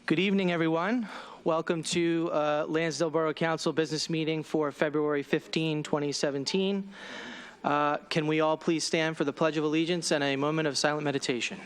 Good evening, everyone. Welcome to Lansdale Borough Council business meeting for February 15, 2017. Can we all please stand for the Pledge of Allegiance and a moment of silent meditation?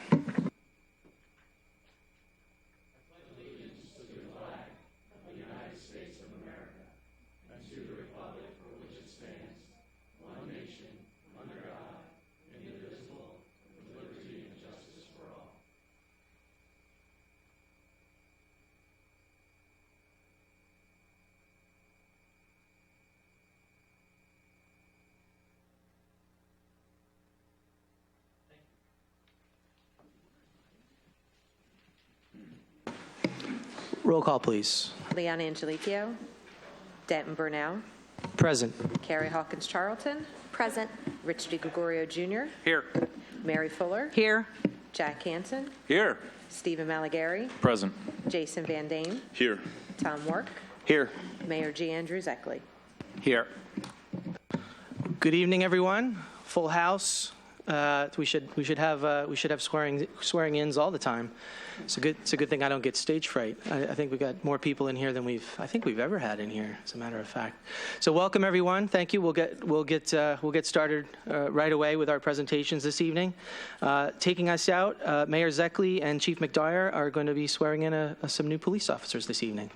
Roll call, please. Leon Angelichio. Denton Burnell. Present. Carrie Hawkins Charlton. Present. Rich DiGregorio Jr. Here. Mary Fuller. Here. Jack Hansen. Here. Stephen Malagary. Present. Jason Van Dane. Here. Tom Work. Here. Mayor G. Andrew Zeckley. Here. Good evening, everyone. Full house. We should have swearing-ins all the time. It's a good thing I don't get stage fright. I think we've got more people in here than we've ever had in here, as a matter of fact. So welcome, everyone. Thank you. We'll get started right away with our presentations this evening. Taking us out, Mayor Zeckley and Chief McDyer are going to be swearing in some new police officers this evening.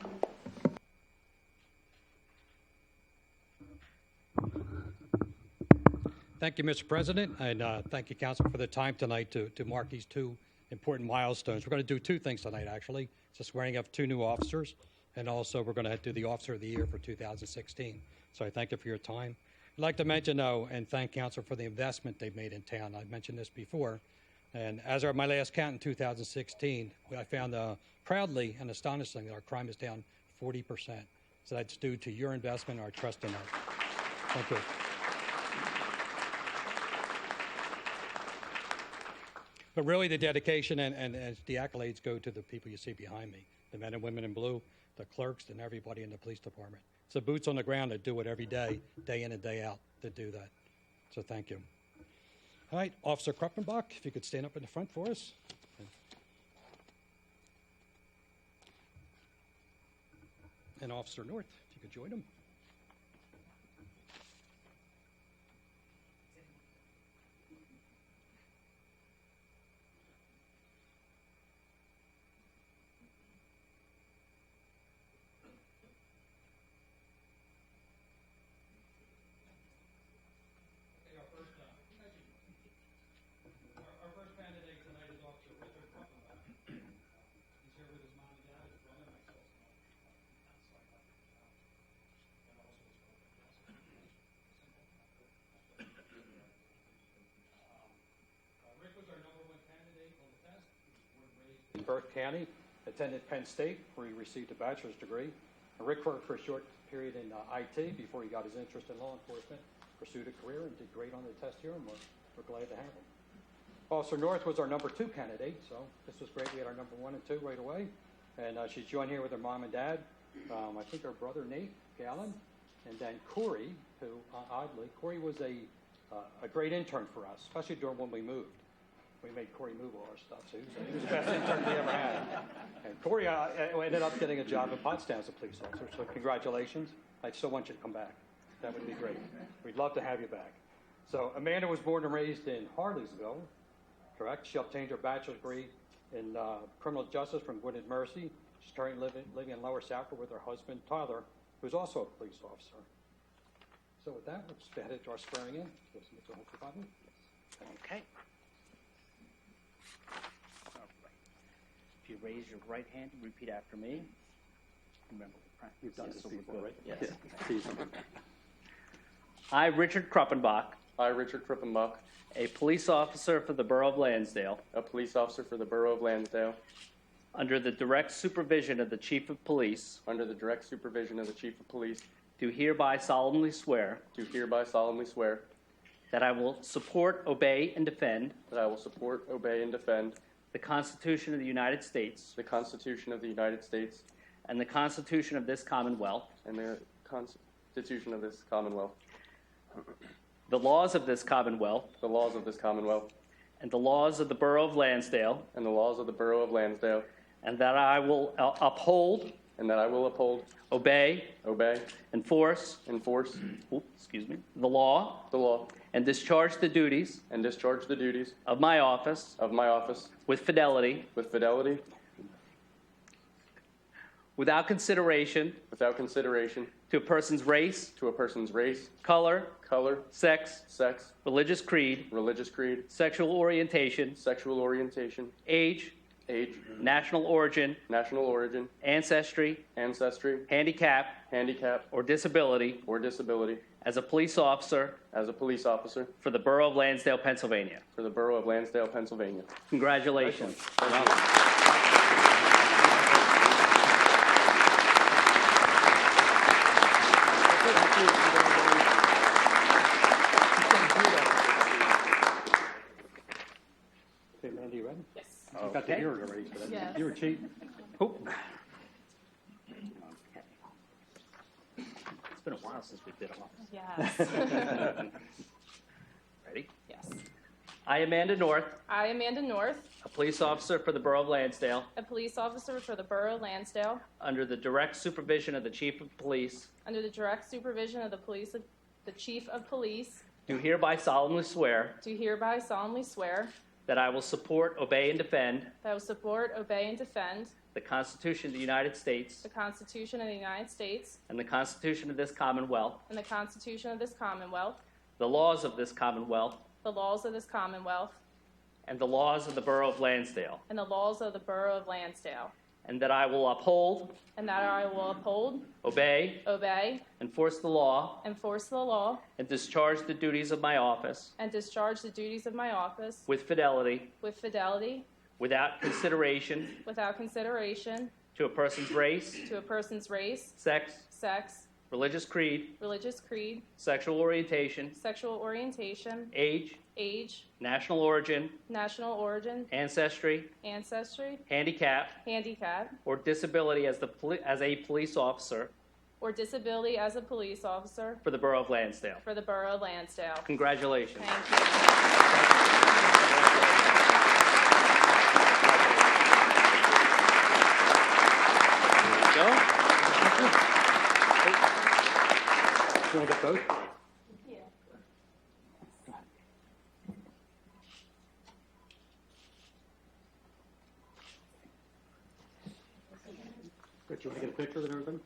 Thank you, Mr. President, and thank you, Council, for the time tonight to mark these two important milestones. We're going to do two things tonight, actually. It's the swearing of two new officers, and also we're going to do the Officer of the Year for 2016. So I thank you for your time. I'd like to mention, though, and thank Council for the investment they've made in town. I've mentioned this before, and as of my last count in 2016, I found proudly and astonishingly that our crime is down 40%. So that's due to your investment and our trust in us. Thank you. But really, the dedication and the accolades go to the people you see behind me, the men and women in blue, the clerks, and everybody in the police department. It's the boots on the ground that do it every day in and day out, to do that. So thank you. All right, Officer Kruppenbach, if you could stand up in the front for us. And Officer North, if you could join them. Burke County, attended Penn State, where he received a bachelor's degree. Rick worked for a short period in IT before he got his interest in law enforcement, pursued a career, and did great on the test here, and we're glad to have him. Officer North was our number 2 candidate, so this was great. We had our number 1 and 2 right away, and she's joined here with her mom and dad. I think her brother Nate Gallen, and then Corey, who oddly, Corey was a great intern for us, especially during when we moved. We made Corey move all our stuff, so he was the best intern we ever had. And Corey ended up getting a job in Pottstown as a police officer, so congratulations. I still want you to come back. That would be great. We'd love to have you back. So Amanda was born and raised in Harleysville, correct? She obtained her bachelor's degree in criminal justice from Gwynedd Mercy. She's currently living in Lower Safford with her husband, Tyler, who's also a police officer. So with that, let's head into our swearing in. Okay. If you raise your right hand and repeat after me. Remember, You've done this before, right? Yes. Yeah. I, Richard Kruppenbach, I, Richard Kruppenbach, a police officer for the Borough of Lansdale, a police officer for the Borough of Lansdale, under the direct supervision of the Chief of Police, under the direct supervision of the Chief of Police, do hereby solemnly swear that I will support, obey, and defend that I will support, obey, and defend the Constitution of the United States the Constitution of the United States and the Constitution of this Commonwealth, and the Constitution of this Commonwealth, the laws of this Commonwealth, the laws of this Commonwealth, and the laws of the Borough of Lansdale, and the laws of the Borough of Lansdale, and that I will uphold, and that I will uphold, obey, obey, enforce, the law, the law, and discharge the duties and discharge the duties of my office of my office with fidelity, with fidelity, without consideration without consideration to a person's race, to a person's race, color, color, sex, sex, religious creed, religious creed, sexual orientation, sexual orientation, age, age, national origin, national origin, ancestry, ancestry, handicap, handicap, or disability or disability as a police officer as a police officer for the Borough of Lansdale, Pennsylvania. for the Borough of Lansdale, Pennsylvania. Congratulations. Okay, Mandy, you ready? Yes. You got the ears already, so Yes. you were cheating. Oh. It's been a while since we did them. Yes. Ready? Yes. I, Amanda North, I, Amanda North, a police officer for the Borough of Lansdale, a police officer for the Borough of Lansdale, under the direct supervision of the Chief of Police, under the direct supervision of the Chief of Police, do hereby solemnly swear do hereby solemnly swear that I will support, obey, and defend that I will support, obey, and defend the Constitution of the United States the Constitution of the United States and the Constitution of this Commonwealth, and the Constitution of this Commonwealth, the laws of this Commonwealth, the laws of this Commonwealth, and the laws of the Borough of Lansdale, and the laws of the Borough of Lansdale, and that I will uphold, and that I will uphold, obey, obey, enforce the law, enforce the law, and discharge the duties of my office and discharge the duties of my office with fidelity, with fidelity, without consideration without consideration to a person's race, to a person's race, sex, sex, religious creed, religious creed, sexual orientation, sexual orientation, age, age, national origin, national origin, ancestry, ancestry, handicap, handicap, or disability as a police officer or disability as a police officer for the Borough of Lansdale. for the Borough of Lansdale. Congratulations. Thank you. Go. You want to get both? Rich, you want to get a picture of it and everything?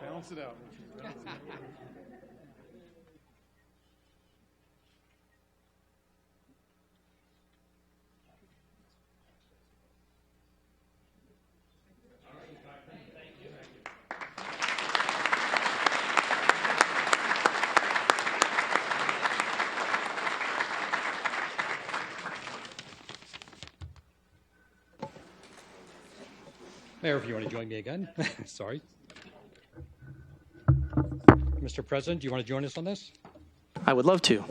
Balance it out. Mayor, if you want to join me again. Sorry. Mr. President, do you want to join us on this? I would love to.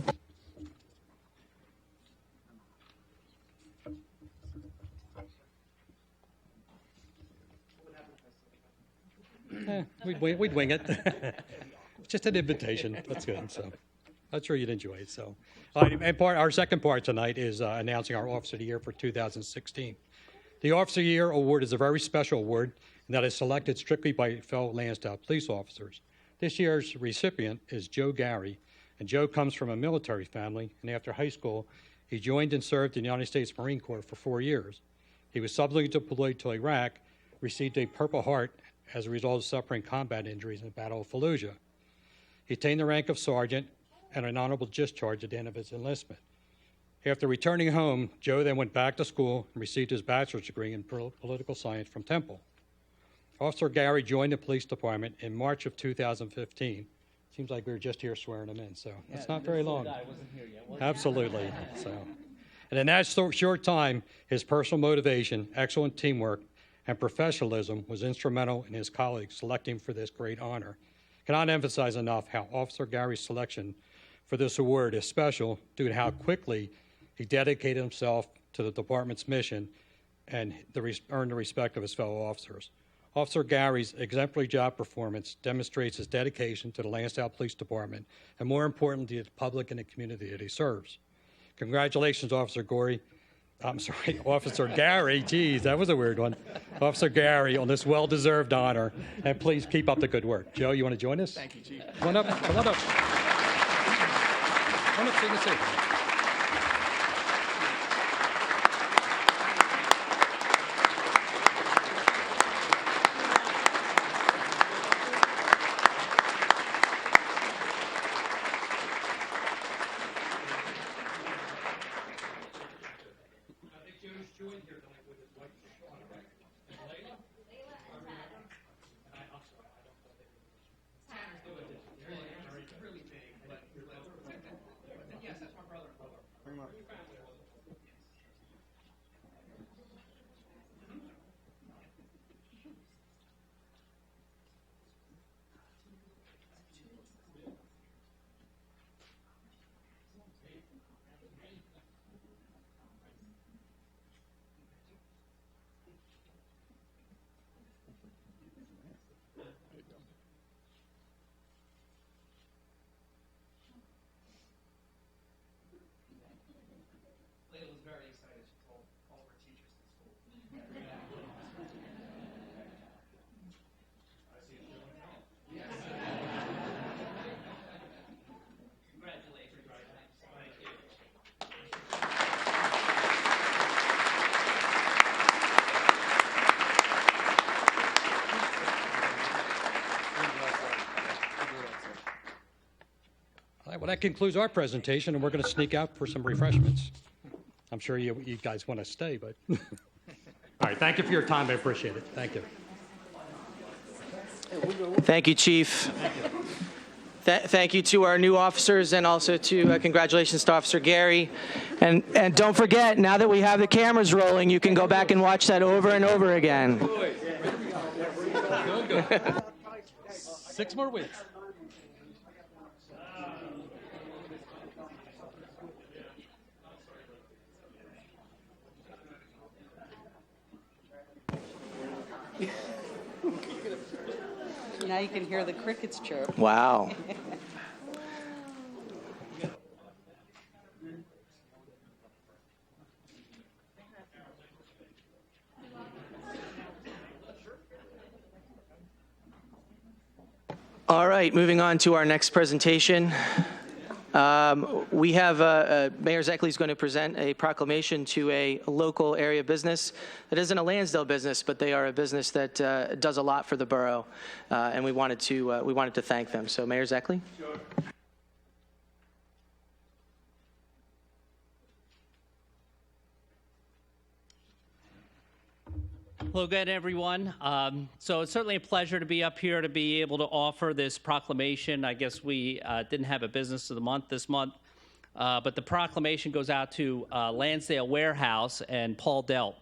We'd wing it. It's just an invitation. That's good. So I'm sure you'd enjoy it. So, and our second part tonight is announcing our Officer of the Year for 2016. The Officer of the Year award is a very special award that is selected strictly by fellow Lansdale police officers. This year's recipient is Joe Gary, and Joe comes from a military family, and after high school, he joined and served in the United States Marine Corps for 4 years. He was subsequently deployed to Iraq, received a Purple Heart as a result of suffering combat injuries in the Battle of Fallujah. He attained the rank of sergeant and an honorable discharge at the end of his enlistment. After returning home, Joe then went back to school and received his bachelor's degree in political science from Temple. Officer Gary joined the police department in March of 2015. Seems like we were just here swearing him in, so it's not very long. Absolutely. So, and in that short time, his personal motivation, excellent teamwork, and professionalism was instrumental in his colleagues selecting him for this great honor. Cannot emphasize enough how Officer Gary's selection for this award is special due to how quickly he dedicated himself to the department's mission and earned the respect of his fellow officers. Officer Gary's exemplary job performance demonstrates his dedication to the Lansdale Police Department and, more importantly, to the public and the community that he serves. Congratulations, Officer Gary. Geez, that was a weird one. Officer Gary, on this well-deserved honor, and please keep up the good work. Joe, you want to join us? Thank you, Chief. Come on up. Come on up. Come on up so you can see. All right, well, that concludes our presentation, and we're going to sneak out for some refreshments. I'm sure you guys want to stay, but... All right, thank you for your time. I appreciate it. Thank you. Thank you, Chief. Thank you to our new officers, and also to congratulations to Officer Gary. And don't forget, now that we have the cameras rolling, you can go back and watch that over and over again. 6 more weeks. Now you can hear the crickets chirp. Wow. All right, moving on to our next presentation. We have Mayor Zekley is going to present a proclamation to a local area business that isn't a Lansdale business, but they are a business that does a lot for the borough, and we wanted to thank them. So, Mayor Zekley. Sure. Hello again, everyone. So it's certainly a pleasure to be up here to be able to offer this proclamation. I guess we didn't have a business of the month this month, but the proclamation goes out to Lansdale Warehouse and Paul Delp.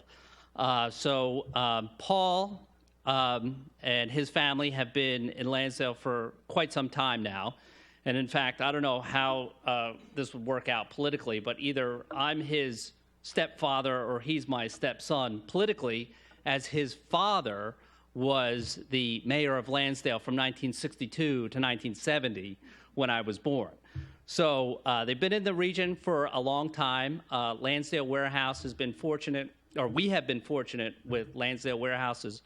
Paul and his family have been in Lansdale for quite some time now. And in fact, I don't know how this would work out politically, but either I'm his stepfather or he's my stepson politically, as his father was the mayor of Lansdale from 1962 to 1970 when I was born. So they've been in the region for a long time. Lansdale Warehouse has been fortunate, or we have been fortunate with Lansdale Warehouse's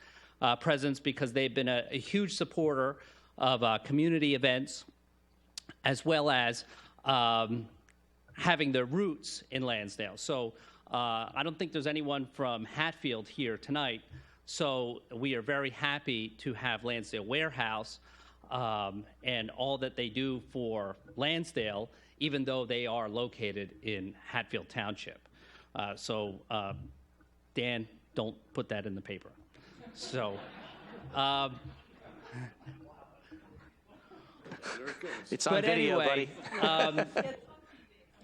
presence because they've been a huge supporter of community events as well as having their roots in Lansdale. So I don't think there's anyone from Hatfield here tonight, so we are very happy to have Lansdale Warehouse and all that they do for Lansdale, even though they are located in Hatfield Township. Dan, don't put that in the paper. So, It's on video, anyway, buddy.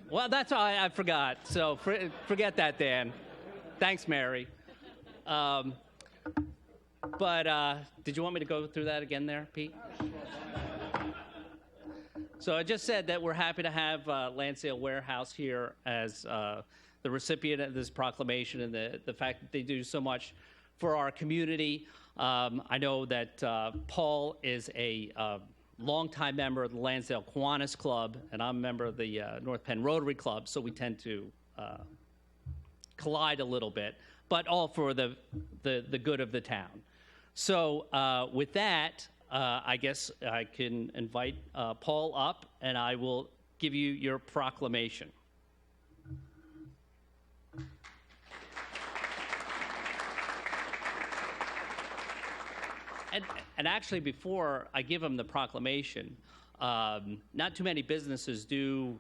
Well, that's all I forgot. So forget that, Dan. Thanks, Mary. Did you want me to go through that again there, Pete? So I just said that we're happy to have Lansdale Warehouse here as the recipient of this proclamation, and the fact that they do so much for our community. I know that Paul is a longtime member of the Lansdale Kiwanis Club, and I'm a member of the North Penn Rotary Club, so we tend to collide a little bit, but all for the good of the town. So with that, I guess I can invite Paul up, and I will give you your proclamation. And actually, before I give him the proclamation, not too many businesses do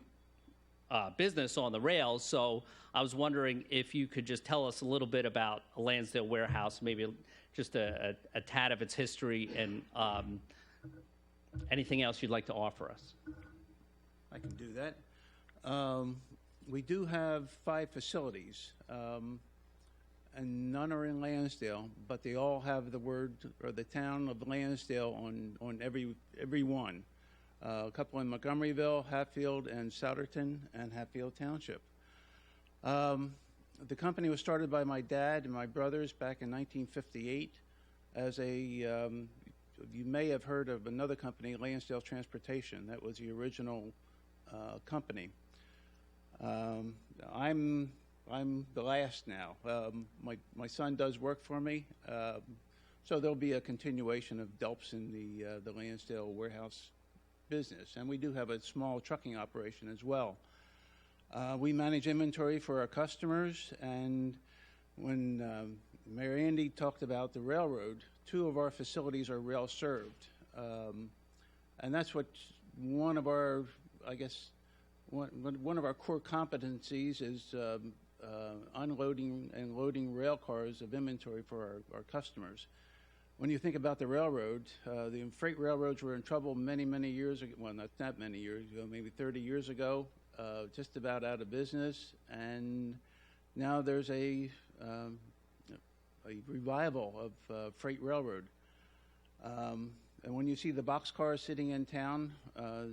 business on the rails, so I was wondering if you could just tell us a little bit about Lansdale Warehouse, maybe just a tad of its history, and anything else you'd like to offer us. I can do that. We do have 5 facilities, and none are in Lansdale, but they all have the word or the town of Lansdale on every one. A couple in Montgomeryville, Hatfield, and Souderton, and Hatfield Township. The company was started by my dad and my brothers back in 1958 as a, you may have heard of another company, Lansdale Transportation. That was the original company. I'm the last now. My son does work for me, so there'll be a continuation of Delps in the Lansdale warehouse business, and we do have a small trucking operation as well. We manage inventory for our customers, and when Mayor Andy talked about the railroad, 2 of our facilities are rail served, and that's what one of our, I guess, one of our core competencies is unloading and loading rail cars of inventory for our customers. When you think about the railroad, the freight railroads were in trouble many years ago. Well, not that many years ago, maybe 30 years ago, just about out of business. And now there's a revival of freight railroad. And when you see the boxcars sitting in town,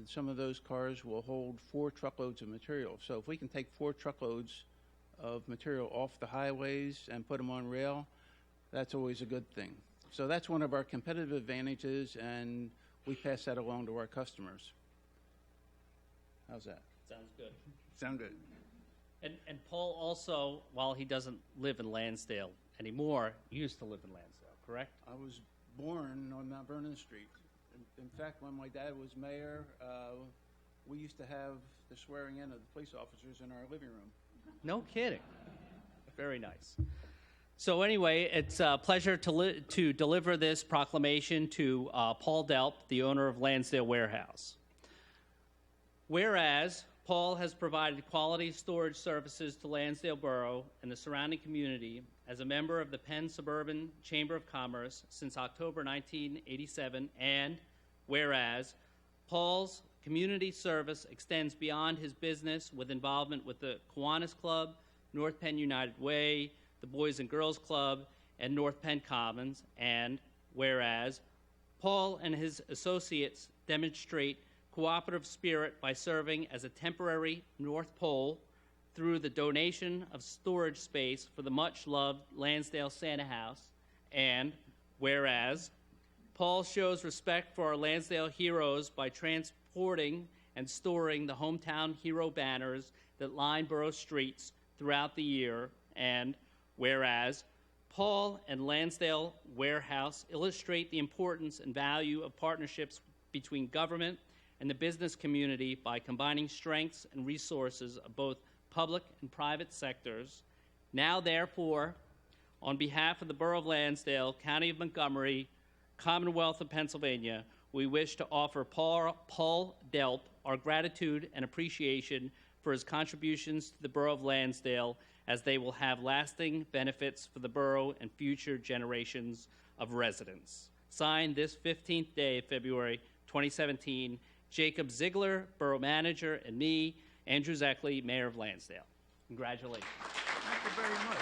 some of those cars will hold 4 truckloads of material. So if we can take 4 truckloads of material off the highways and put them on rail, that's always a good thing. So that's one of our competitive advantages, and we pass that along to our customers. How's that? Sounds good. Sound good? And Paul also, while he doesn't live in Lansdale anymore, used to live in Lansdale, correct? I was born on Mount Vernon Street. In fact, when my dad was mayor, we used to have the swearing in of the police officers in our living room. No kidding. Very nice. So anyway, it's a pleasure to deliver this proclamation to Paul Delp, the owner of Lansdale Warehouse. Whereas Paul has provided quality storage services to Lansdale Borough and the surrounding community as a member of the Penn Suburban Chamber of Commerce since October 1987, and whereas Paul's community service extends beyond his business with involvement with the Kiwanis Club, North Penn United Way, the Boys and Girls Club, and North Penn Commons, and whereas Paul and his associates demonstrate cooperative spirit by serving as a temporary North Pole through the donation of storage space for the much-loved Lansdale Santa House, and whereas Paul shows respect for our Lansdale heroes by transporting and storing the hometown hero banners that line borough streets throughout the year, and whereas Paul and Lansdale Warehouse illustrate the importance and value of partnerships between government and the business community by combining strengths and resources of both public and private sectors. Now, therefore, on behalf of the Borough of Lansdale, County of Montgomery, Commonwealth of Pennsylvania, we wish to offer Paul Delp our gratitude and appreciation for his contributions to the Borough of Lansdale, as they will have lasting benefits for the borough and future generations of residents. Signed this 15th day of February 2017, Jacob Ziegler, Borough Manager, and me, Andrew Zeckley, Mayor of Lansdale. Congratulations. Thank you very much.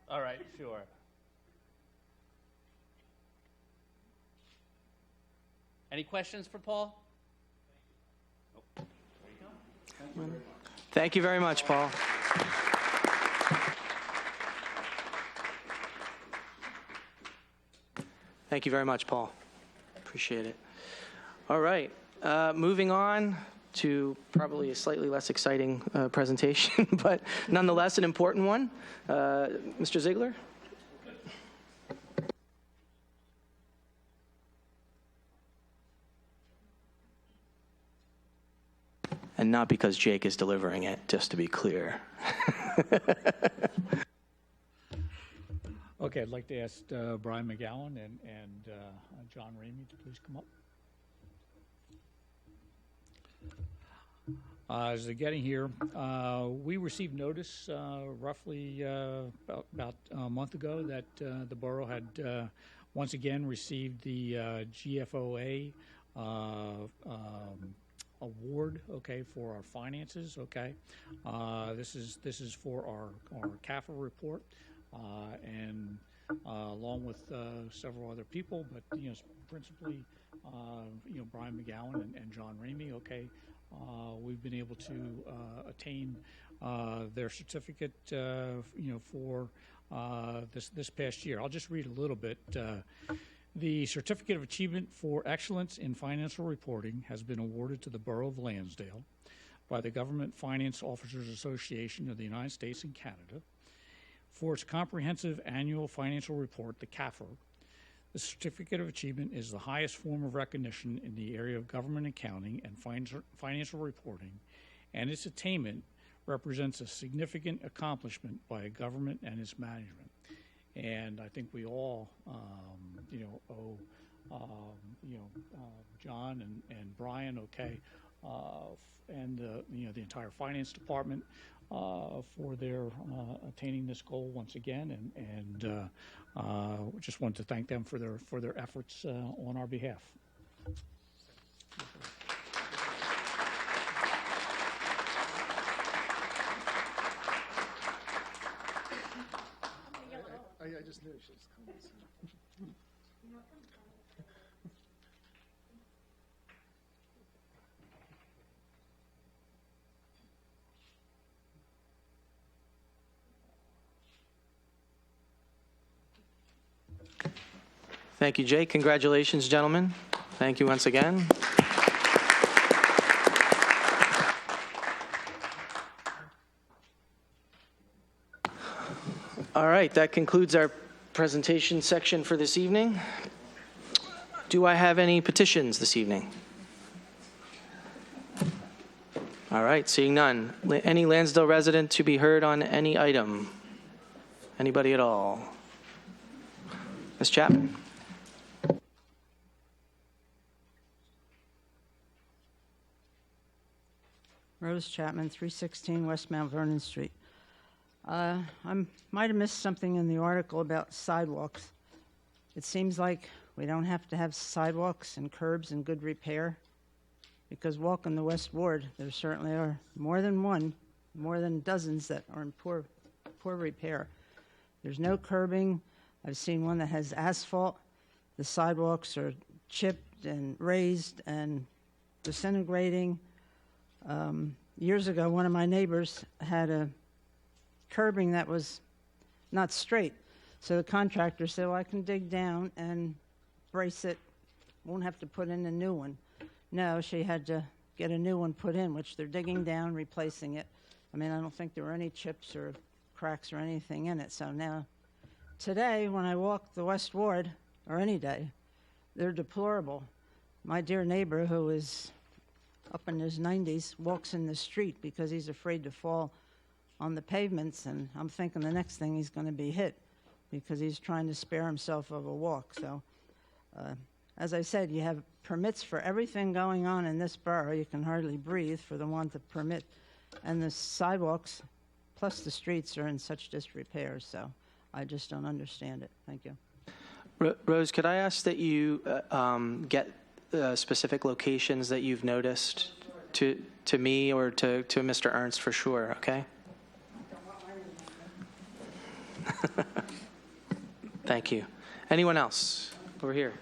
All right, sure. Any questions for Paul? Thank you very much, Paul. Thank you very much, Paul. Appreciate it. All right, moving on to probably a slightly less exciting presentation, but nonetheless an important one. Mr. Ziegler? And not because Jake is delivering it, just to be clear. Okay, I'd like to ask Brian McGowan and John Ramey to please come up. As they're getting here, we received notice roughly about a month ago that the borough had once again received the GFOA award, okay, for our finances, okay. This is for our CAFR report, and along with several other people, but principally Brian McGowan and John Ramey, okay. We've been able to attain their certificate, for this past year. I'll just read a little bit. The Certificate of Achievement for Excellence in Financial Reporting has been awarded to the Borough of Lansdale by the Government Finance Officers Association of the United States and Canada for its comprehensive annual financial report, the CAFR. The Certificate of Achievement is the highest form of recognition in the area of government accounting and financial reporting, and its attainment represents a significant accomplishment by a government and its management. And I think we all, owe, John and Brian, okay, and the entire finance department for their attaining this goal once again, and just wanted to thank them for their efforts on our behalf. I just knew she was coming. Thank you, Jake. Congratulations, gentlemen. Thank you once again. All right, that concludes our presentation section for this evening. Do I have any petitions this evening? All right, seeing none. Any Lansdale resident to be heard on any item? Anybody at all? Ms. Chapman? Rose Chapman, 316 West Mount Vernon Street. I might have missed something in the article about sidewalks. It seems like we don't have to have sidewalks and curbs in good repair, because walking the West Ward, there certainly are more than dozens that are in poor repair. There's no curbing. I've seen one that has asphalt. The sidewalks are chipped and raised and disintegrating. Years ago, one of my neighbors had a curbing that was not straight. So the contractor said, well, I can dig down and brace it. Won't have to put in a new one. No, she had to get a new one put in, which they're digging down, replacing it. I mean, I don't think there were any chips or cracks or anything in it. So now, today, when I walk the West Ward, or any day, they're deplorable. My dear neighbor, who is up in his 90s, walks in the street because he's afraid to fall on the pavements, and I'm thinking the next thing he's going to be hit because he's trying to spare himself of a walk. So, as I said, you have permits for everything going on in this borough. You can hardly breathe for the one to permit, and the sidewalks plus the streets are in such disrepair, so I just don't understand it. Thank you. Rose, could I ask that you get specific locations that you've noticed to me or to Mr. Ernst for sure, okay? Thank you. Anyone else? Over here.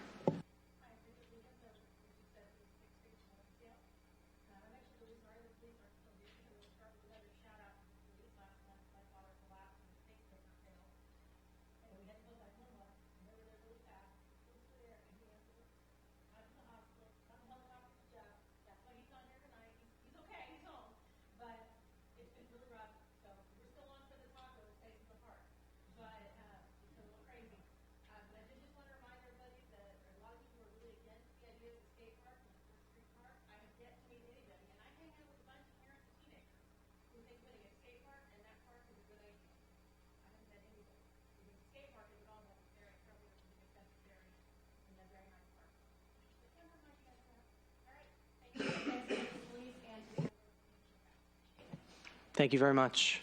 Thank you very much.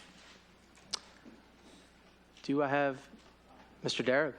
Do I have Mr. Darrow?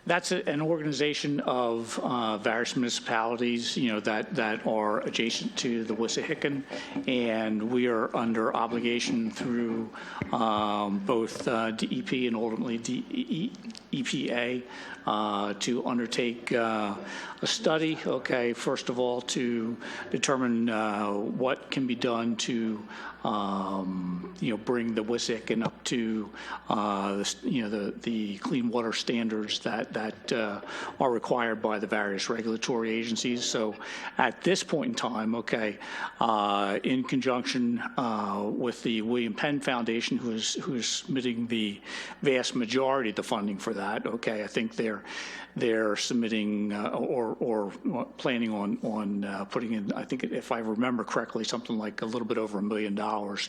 That's an organization of various municipalities, that are adjacent to the Wissahickon, and we are under obligation through both DEP and ultimately EPA to undertake a study. Okay, first of all, to determine what can be done to bring the Wissahickon up to the clean water standards that are required by the various regulatory agencies. So at this point in time, okay, in conjunction with the William Penn Foundation, who's submitting the vast majority of the funding for that, okay, I think they're submitting or planning on putting in, I think if I remember correctly, something like a little bit over $1 million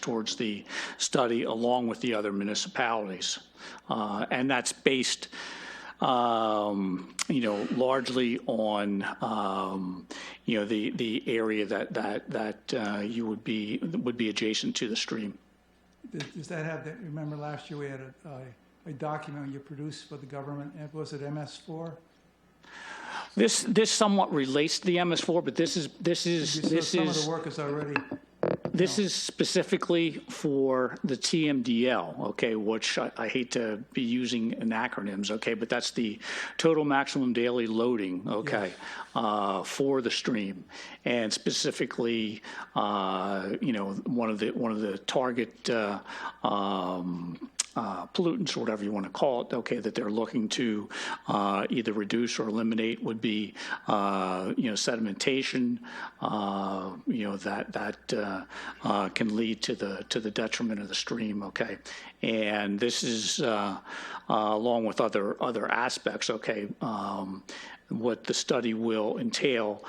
towards the study along with the other municipalities. And that's based, largely on, the area that you would be adjacent to the stream. Does that have that? Remember last year we had a document you produced for the government. Was it MS4? This somewhat relates to the MS4, but this is some of the work is already. This is specifically for the TMDL, okay, which I hate to be using in acronyms, okay, but that's the total maximum daily loading, okay, for the stream, and specifically, one of the target pollutants, or whatever you want to call it, okay, that they're looking to either reduce or eliminate would be, sedimentation, that can lead to the detriment of the stream, okay, and this is along with other aspects, okay. What the study will entail,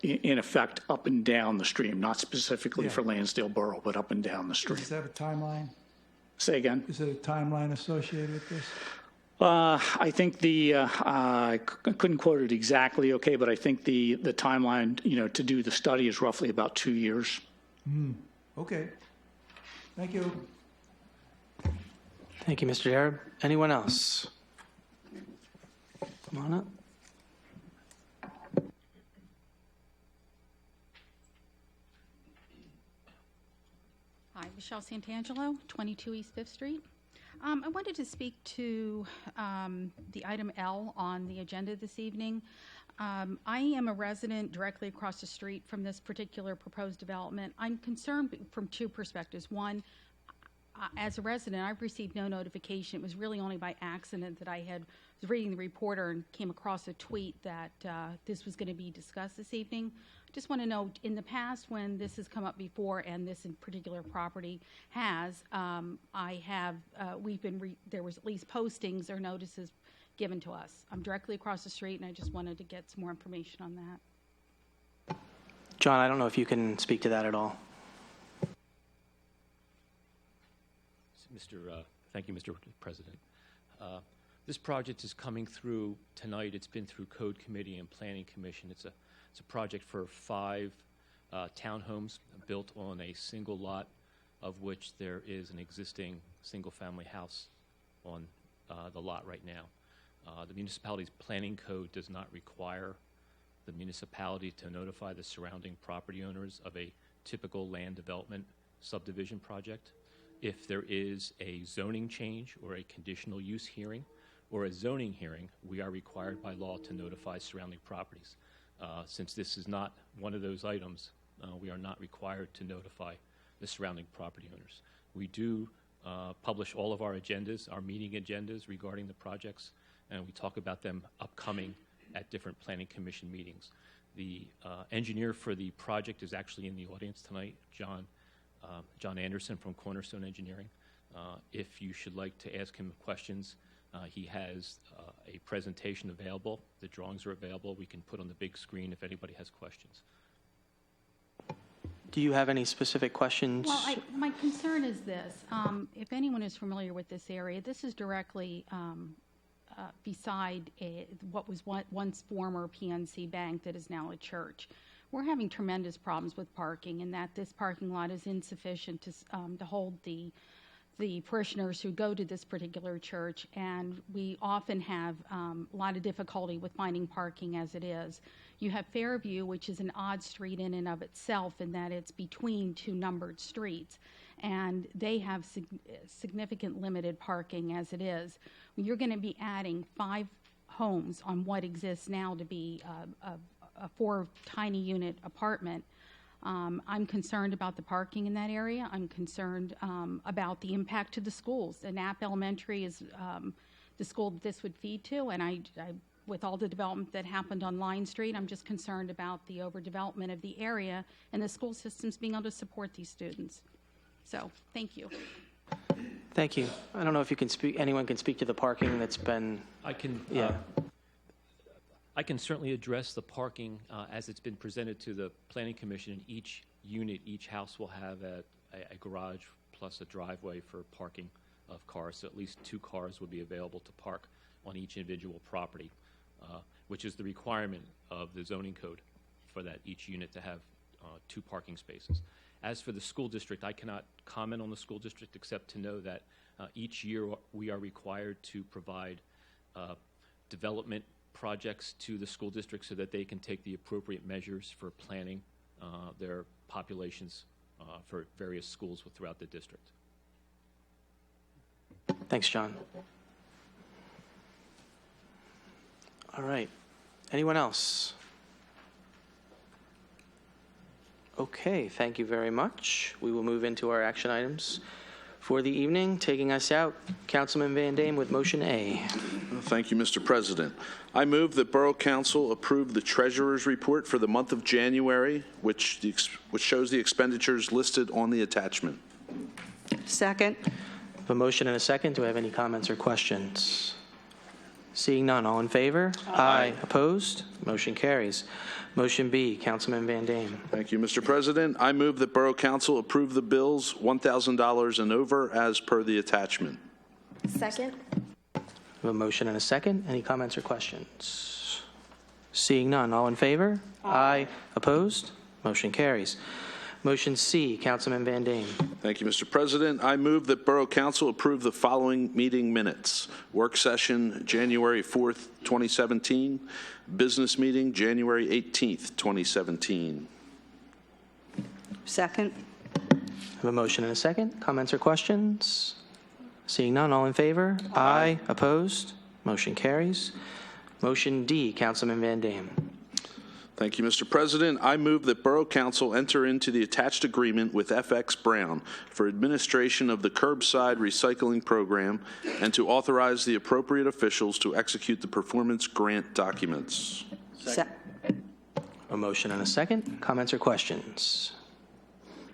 in effect, up and down the stream, not specifically for Lansdale Borough, but up and down the stream. Does that have a timeline? Say again? Is there a timeline associated with this? I think I couldn't quote it exactly, okay, but I think the timeline, to do the study is roughly about 2 years. Okay. Thank you. Thank you, Mr. Darrow. Anyone else? Come on up. Hi, Michelle Santangelo, 22 East 5th Street. I wanted to speak to the item L on the agenda this evening. I am a resident directly across the street from this particular proposed development. I'm concerned from two perspectives. One, as a resident, I've received no notification. It was really only by accident that I was reading the reporter and came across a tweet that this was going to be discussed this evening. I just want to know, in the past when this has come up before, and this in particular property has, there was at least postings or notices given to us. I'm directly across the street, and I just wanted to get some more information on that. John, I don't know if you can speak to that at all. Thank you, Mr. President. This project is coming through tonight. It's been through Code Committee and Planning Commission. It's a project for 5 townhomes built on a single lot, of which there is an existing single-family house on the lot right now. The municipality's planning code does not require the municipality to notify the surrounding property owners of a typical land development subdivision project. If there is a zoning change or a conditional use hearing or a zoning hearing, we are required by law to notify surrounding properties. Since this is not one of those items, we are not required to notify the surrounding property owners. We do publish all of our agendas, our meeting agendas regarding the projects, and we talk about them upcoming at different planning commission meetings. The engineer for the project is actually in the audience tonight, John John Anderson from Cornerstone Engineering. If you should like to ask him questions, he has a presentation available. The drawings are available. We can put on the big screen if anybody has questions. Do you have any specific questions? Well, my concern is this. If anyone is familiar with this area, this is directly beside what was once former PNC Bank that is now a church. We're having tremendous problems with parking, and that this parking lot is insufficient to hold the parishioners who go to this particular church, and we often have a lot of difficulty with finding parking as it is. You have Fairview, which is an odd street in and of itself in that it's between two numbered streets, and they have significant limited parking as it is. You're going to be adding 5 homes on what exists now to be a 4 tiny unit apartment. I'm concerned about the parking in that area. I'm concerned about the impact to the schools. And Knapp Elementary is the school that this would feed to, and with all the development that happened on Line Street, I'm just concerned about the overdevelopment of the area and the school systems being able to support these students. So, thank you. Thank you. I don't know if you can speak. Anyone can speak to the parking that's been. I can. Yeah. I can certainly address the parking as it's been presented to the Planning Commission. Each unit, each house will have a garage plus a driveway for parking of cars. So at least 2 cars would be available to park on each individual property, which is the requirement of the zoning code for that each unit to have 2 parking spaces. As for the school district, I cannot comment on the school district except to know that each year we are required to provide development projects to the school district so that they can take the appropriate measures for planning their populations for various schools throughout the district. Thanks, John. All right. Anyone else? Okay, thank you very much. We will move into our action items for the evening. Taking us out, Councilman Van Dam with motion A. Thank you, Mr. President. I move that Borough Council approve the Treasurer's Report for the month of January, which shows the expenditures listed on the attachment. Second. A motion and a second. Do I have any comments or questions? Seeing none, all in favor? Aye. Opposed? Motion carries. Motion B, Councilman Van Dam. Thank you, Mr. President. I move that Borough Council approve the bills $1,000 and over as per the attachment. Second. A motion and a second. Any comments or questions? Seeing none, all in favor? Aye. Opposed? Motion carries. Motion C, Councilman Van Dam. Thank you, Mr. President. I move that Borough Council approve the following meeting minutes. Work session, January 4th, 2017. Business meeting, January 18th, 2017. Second. I have a motion and a second. Comments or questions? Seeing none, all in favor? Aye. Opposed? Motion carries. Motion D, Councilman Van Dam. Thank you, Mr. President. I move that Borough Council enter into the attached agreement with FX Brown for administration of the curbside recycling program and to authorize the appropriate officials to execute the performance grant documents. A motion and a second. Comments or questions?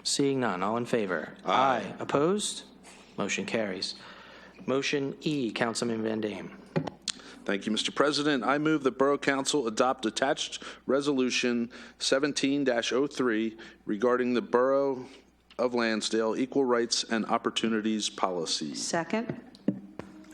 Seeing none, all in favor? Aye. Opposed? Motion carries. Motion E, Councilman Van Dam. Thank you, Mr. President. I move that Borough Council adopt attached Resolution 17-03 regarding the Borough of Lansdale Equal Rights and Opportunities Policy. Second.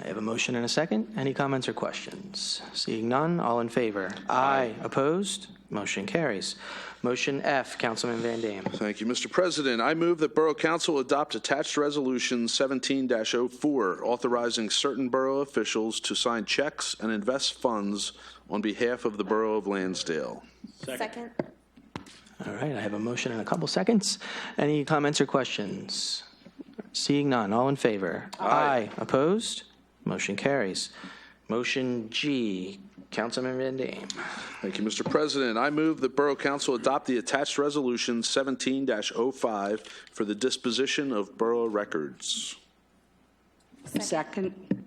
I have a motion and a second. Any comments or questions? Seeing none, all in favor? Aye. Opposed? Motion carries. Motion F, Councilman Van Dam. Thank you, Mr. President. I move that Borough Council adopt attached Resolution 17-04, authorizing certain borough officials to sign checks and invest funds on behalf of the Borough of Lansdale. Second. All right, I have a motion in a couple seconds. Any comments or questions? Seeing none, all in favor? Aye. Opposed? Motion carries. Motion G, Councilman Van Dam. Thank you, Mr. President. I move that Borough Council adopt the attached Resolution 17-05 for the disposition of borough records. Second.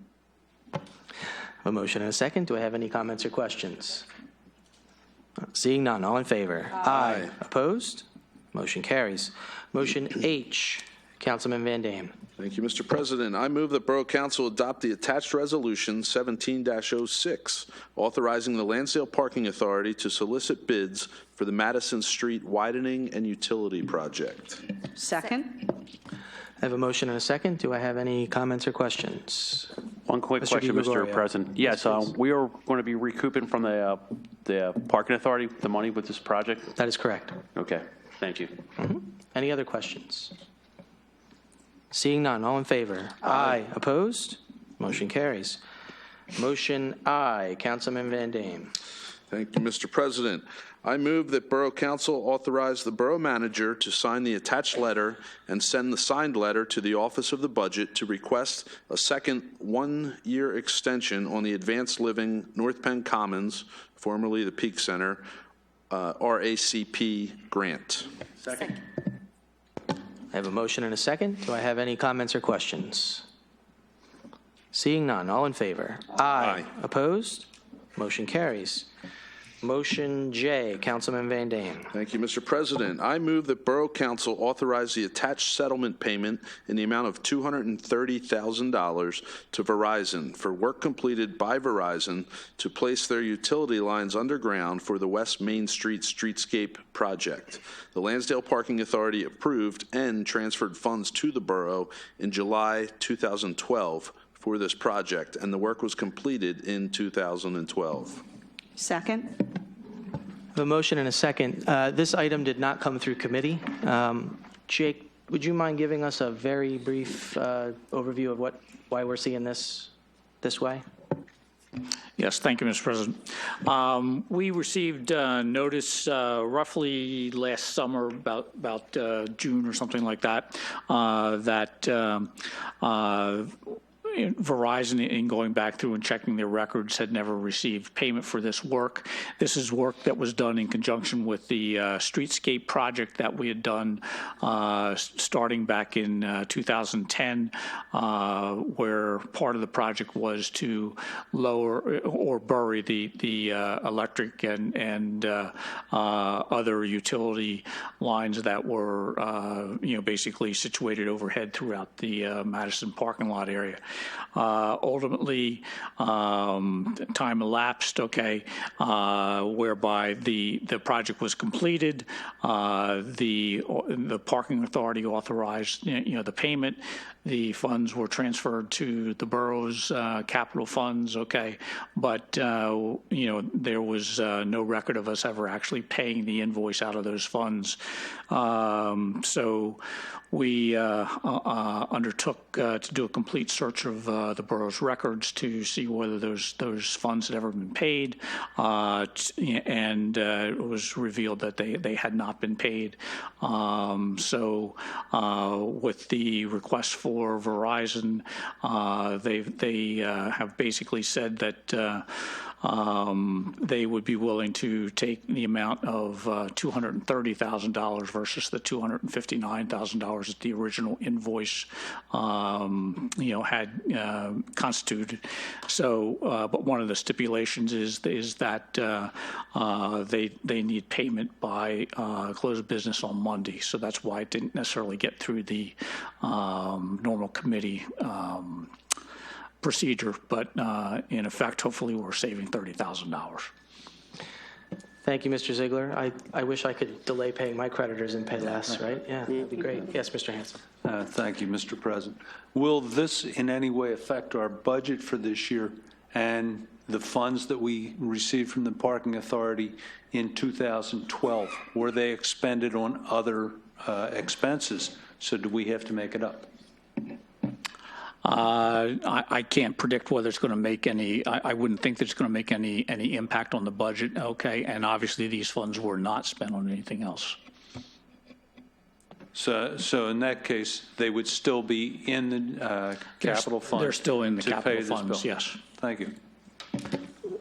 A motion and a second. Do I have any comments or questions? Seeing none, all in favor? Aye. Opposed? Motion carries. Motion H, Councilman Van Dam. Thank you, Mr. President. I move that Borough Council adopt the attached resolution 17-06, authorizing the Lansdale Parking Authority to solicit bids for the Madison Street widening and utility project. Second. I have a motion and a second. Do I have any comments or questions? One quick Mr. question, DiGregorio. Mr. President. Yes, Yes, please. we are going to be recouping from the parking authority the money with this project? That is correct. Okay, thank you. Any other questions? Seeing none, all in favor? Aye. Opposed? Motion carries. Motion I, Councilman Van Dam. Thank you, Mr. President. I move that Borough Council authorize the Borough Manager to sign the attached letter and send the signed letter to the Office of the Budget to request a second one-year extension on the Advanced Living North Penn Commons, formerly the Peak Center, RACP grant. Second. I have a motion and a second. Do I have any comments or questions? Seeing none, all in favor? Aye. Opposed? Motion carries. Motion J, Councilman Van Dam. Thank you, Mr. President. I move that Borough Council authorize the attached settlement payment in the amount of $230,000 to Verizon for work completed by Verizon to place their utility lines underground for the West Main Street Streetscape project. The Lansdale Parking Authority approved and transferred funds to the borough in July 2012 for this project, and the work was completed in 2012. Second. I have a motion and a second. This item did not come through committee. Jake, would you mind giving us a very brief overview of why we're seeing this way? Yes, thank you, Mr. President. We received notice roughly last summer, about June or something like that, that Verizon, in going back through and checking their records, had never received payment for this work. This is work that was done in conjunction with the streetscape project that we had done starting back in 2010, where part of the project was to lower or bury the electric and other utility lines that were basically situated overhead throughout the Madison parking lot area. Ultimately, time elapsed, whereby the project was completed. The parking authority authorized, the payment. The funds were transferred to the borough's capital funds, but there was no record of us ever actually paying the invoice out of those funds. So we undertook to do a complete search of the borough's records to see whether those funds had ever been paid, and it was revealed that they had not been paid. So with the request for Verizon, they have basically said that they would be willing to take the amount of $230,000 versus the $259,000 that the original invoice, had constituted. So, but one of the stipulations is that they need payment by close of business on Monday. So that's why it didn't necessarily get through the normal committee procedure, but in effect, hopefully we're saving $30,000. Thank you, Mr. Ziegler. I wish I could delay paying my creditors and pay less, right? Yeah, that'd be great. Yes, Mr. Hanson. Thank you, Mr. President. Will this in any way affect our budget for this year and the funds that we received from the Parking Authority in 2012? Were they expended on other expenses? So do we have to make it up? I can't predict whether it's going to make any. I wouldn't think that it's going to make any impact on the budget. And obviously these funds were not spent on anything else. So in that case, they would still be in the capital fund. They're still in the to capital pay this funds. bill. Yes. Thank you.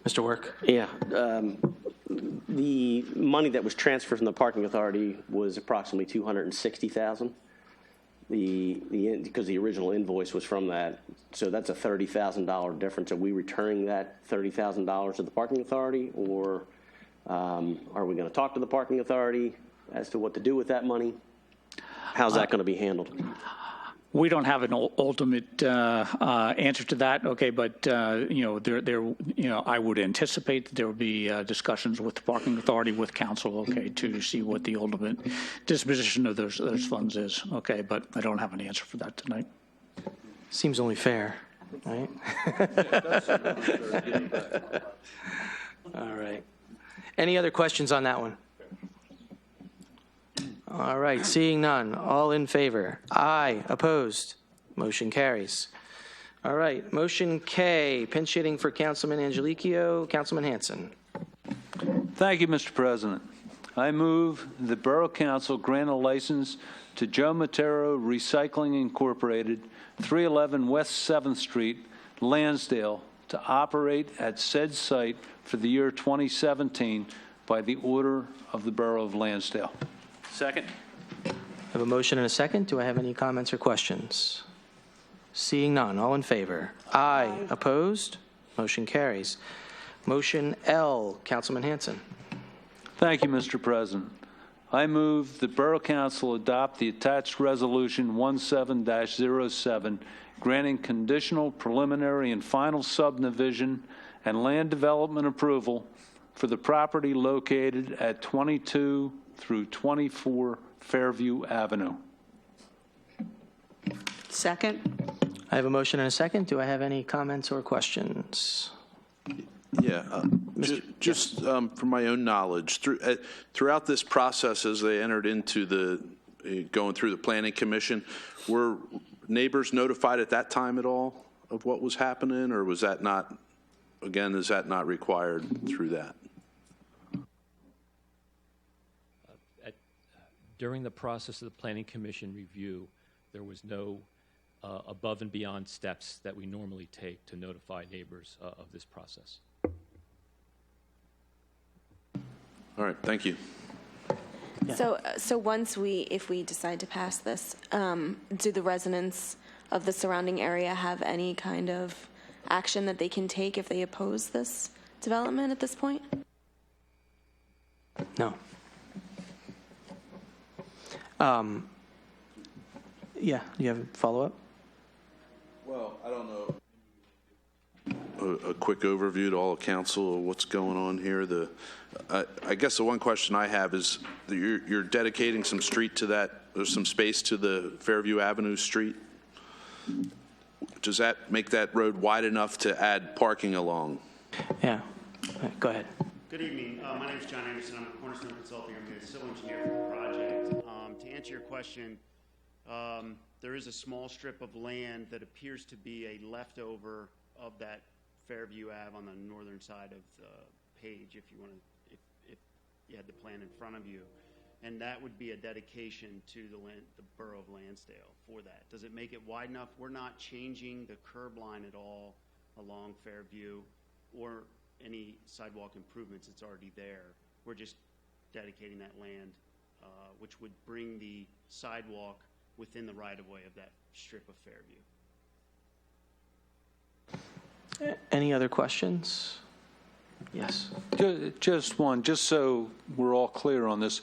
Mr. Work. Yeah. The money that was transferred from the Parking Authority was approximately $260,000. Because the original invoice was from that, so that's a $30,000 difference. Are we returning that $30,000 to the Parking Authority, or are we going to talk to the Parking Authority? as to what to do with that money? How's that going to be handled? We don't have an ultimate answer to that, okay, but, I would anticipate that there will be discussions with the parking authority, with council, okay, to see what the ultimate disposition of those funds is, okay, but I don't have an answer for that tonight. Seems only fair, right? All right. Any other questions on that one? All right, seeing none. All in favor? Aye. Opposed? Motion carries. All right, motion K, pinch hitting for Councilman Angelichio. Councilman Hanson. Thank you, Mr. President. I move the Borough Council grant a license to Joe Matero Recycling Incorporated, 311 West 7th Street, Lansdale, to operate at said site for the year 2017 by the order of the Borough of Lansdale. Second. I have a motion and a second. Do I have any comments or questions? Seeing none. All in favor? Aye. Opposed? Motion carries. Motion L, Councilman Hanson. Thank you, Mr. President. I move the Borough Council adopt the attached Resolution 17-07, granting conditional, preliminary, and final subdivision and land development approval for the property located at 22 through 24 Fairview Avenue. Second. I have a motion and a second. Do I have any comments or questions? Yeah, just from my own knowledge, throughout this process as they entered into going through the Planning Commission, were neighbors notified at that time at all of what was happening, or was that not, again, is that not required through that? During the process of the Planning Commission review, there was no above and beyond steps that we normally take to notify neighbors of this process. All right, thank you. So if we decide to pass this, do the residents of the surrounding area have any kind of action that they can take if they oppose this development at this point? No. Yeah, you have a follow-up? Well, I don't know. A quick overview to all of council of what's going on here. I guess the one question I have is you're dedicating some street to that, or some space to the Fairview Avenue street. Does that make that road wide enough to add parking along? Yeah. Go ahead. Good evening. My name is John Anderson. I'm a Cornerstone Consulting. I'm the civil engineer for the project. To answer your question, there is a small strip of land that appears to be a leftover of that Fairview Ave on the northern side of the page, if you want to, if you had the plan in front of you, and that would be a dedication to the Borough of Lansdale for that. Does it make it wide enough? We're not changing the curb line at all along Fairview or any sidewalk improvements. It's already there. We're just dedicating that land, which would bring the sidewalk within the right-of-way of that strip of Fairview. Any other questions? Yes. Just one, just so we're all clear on this.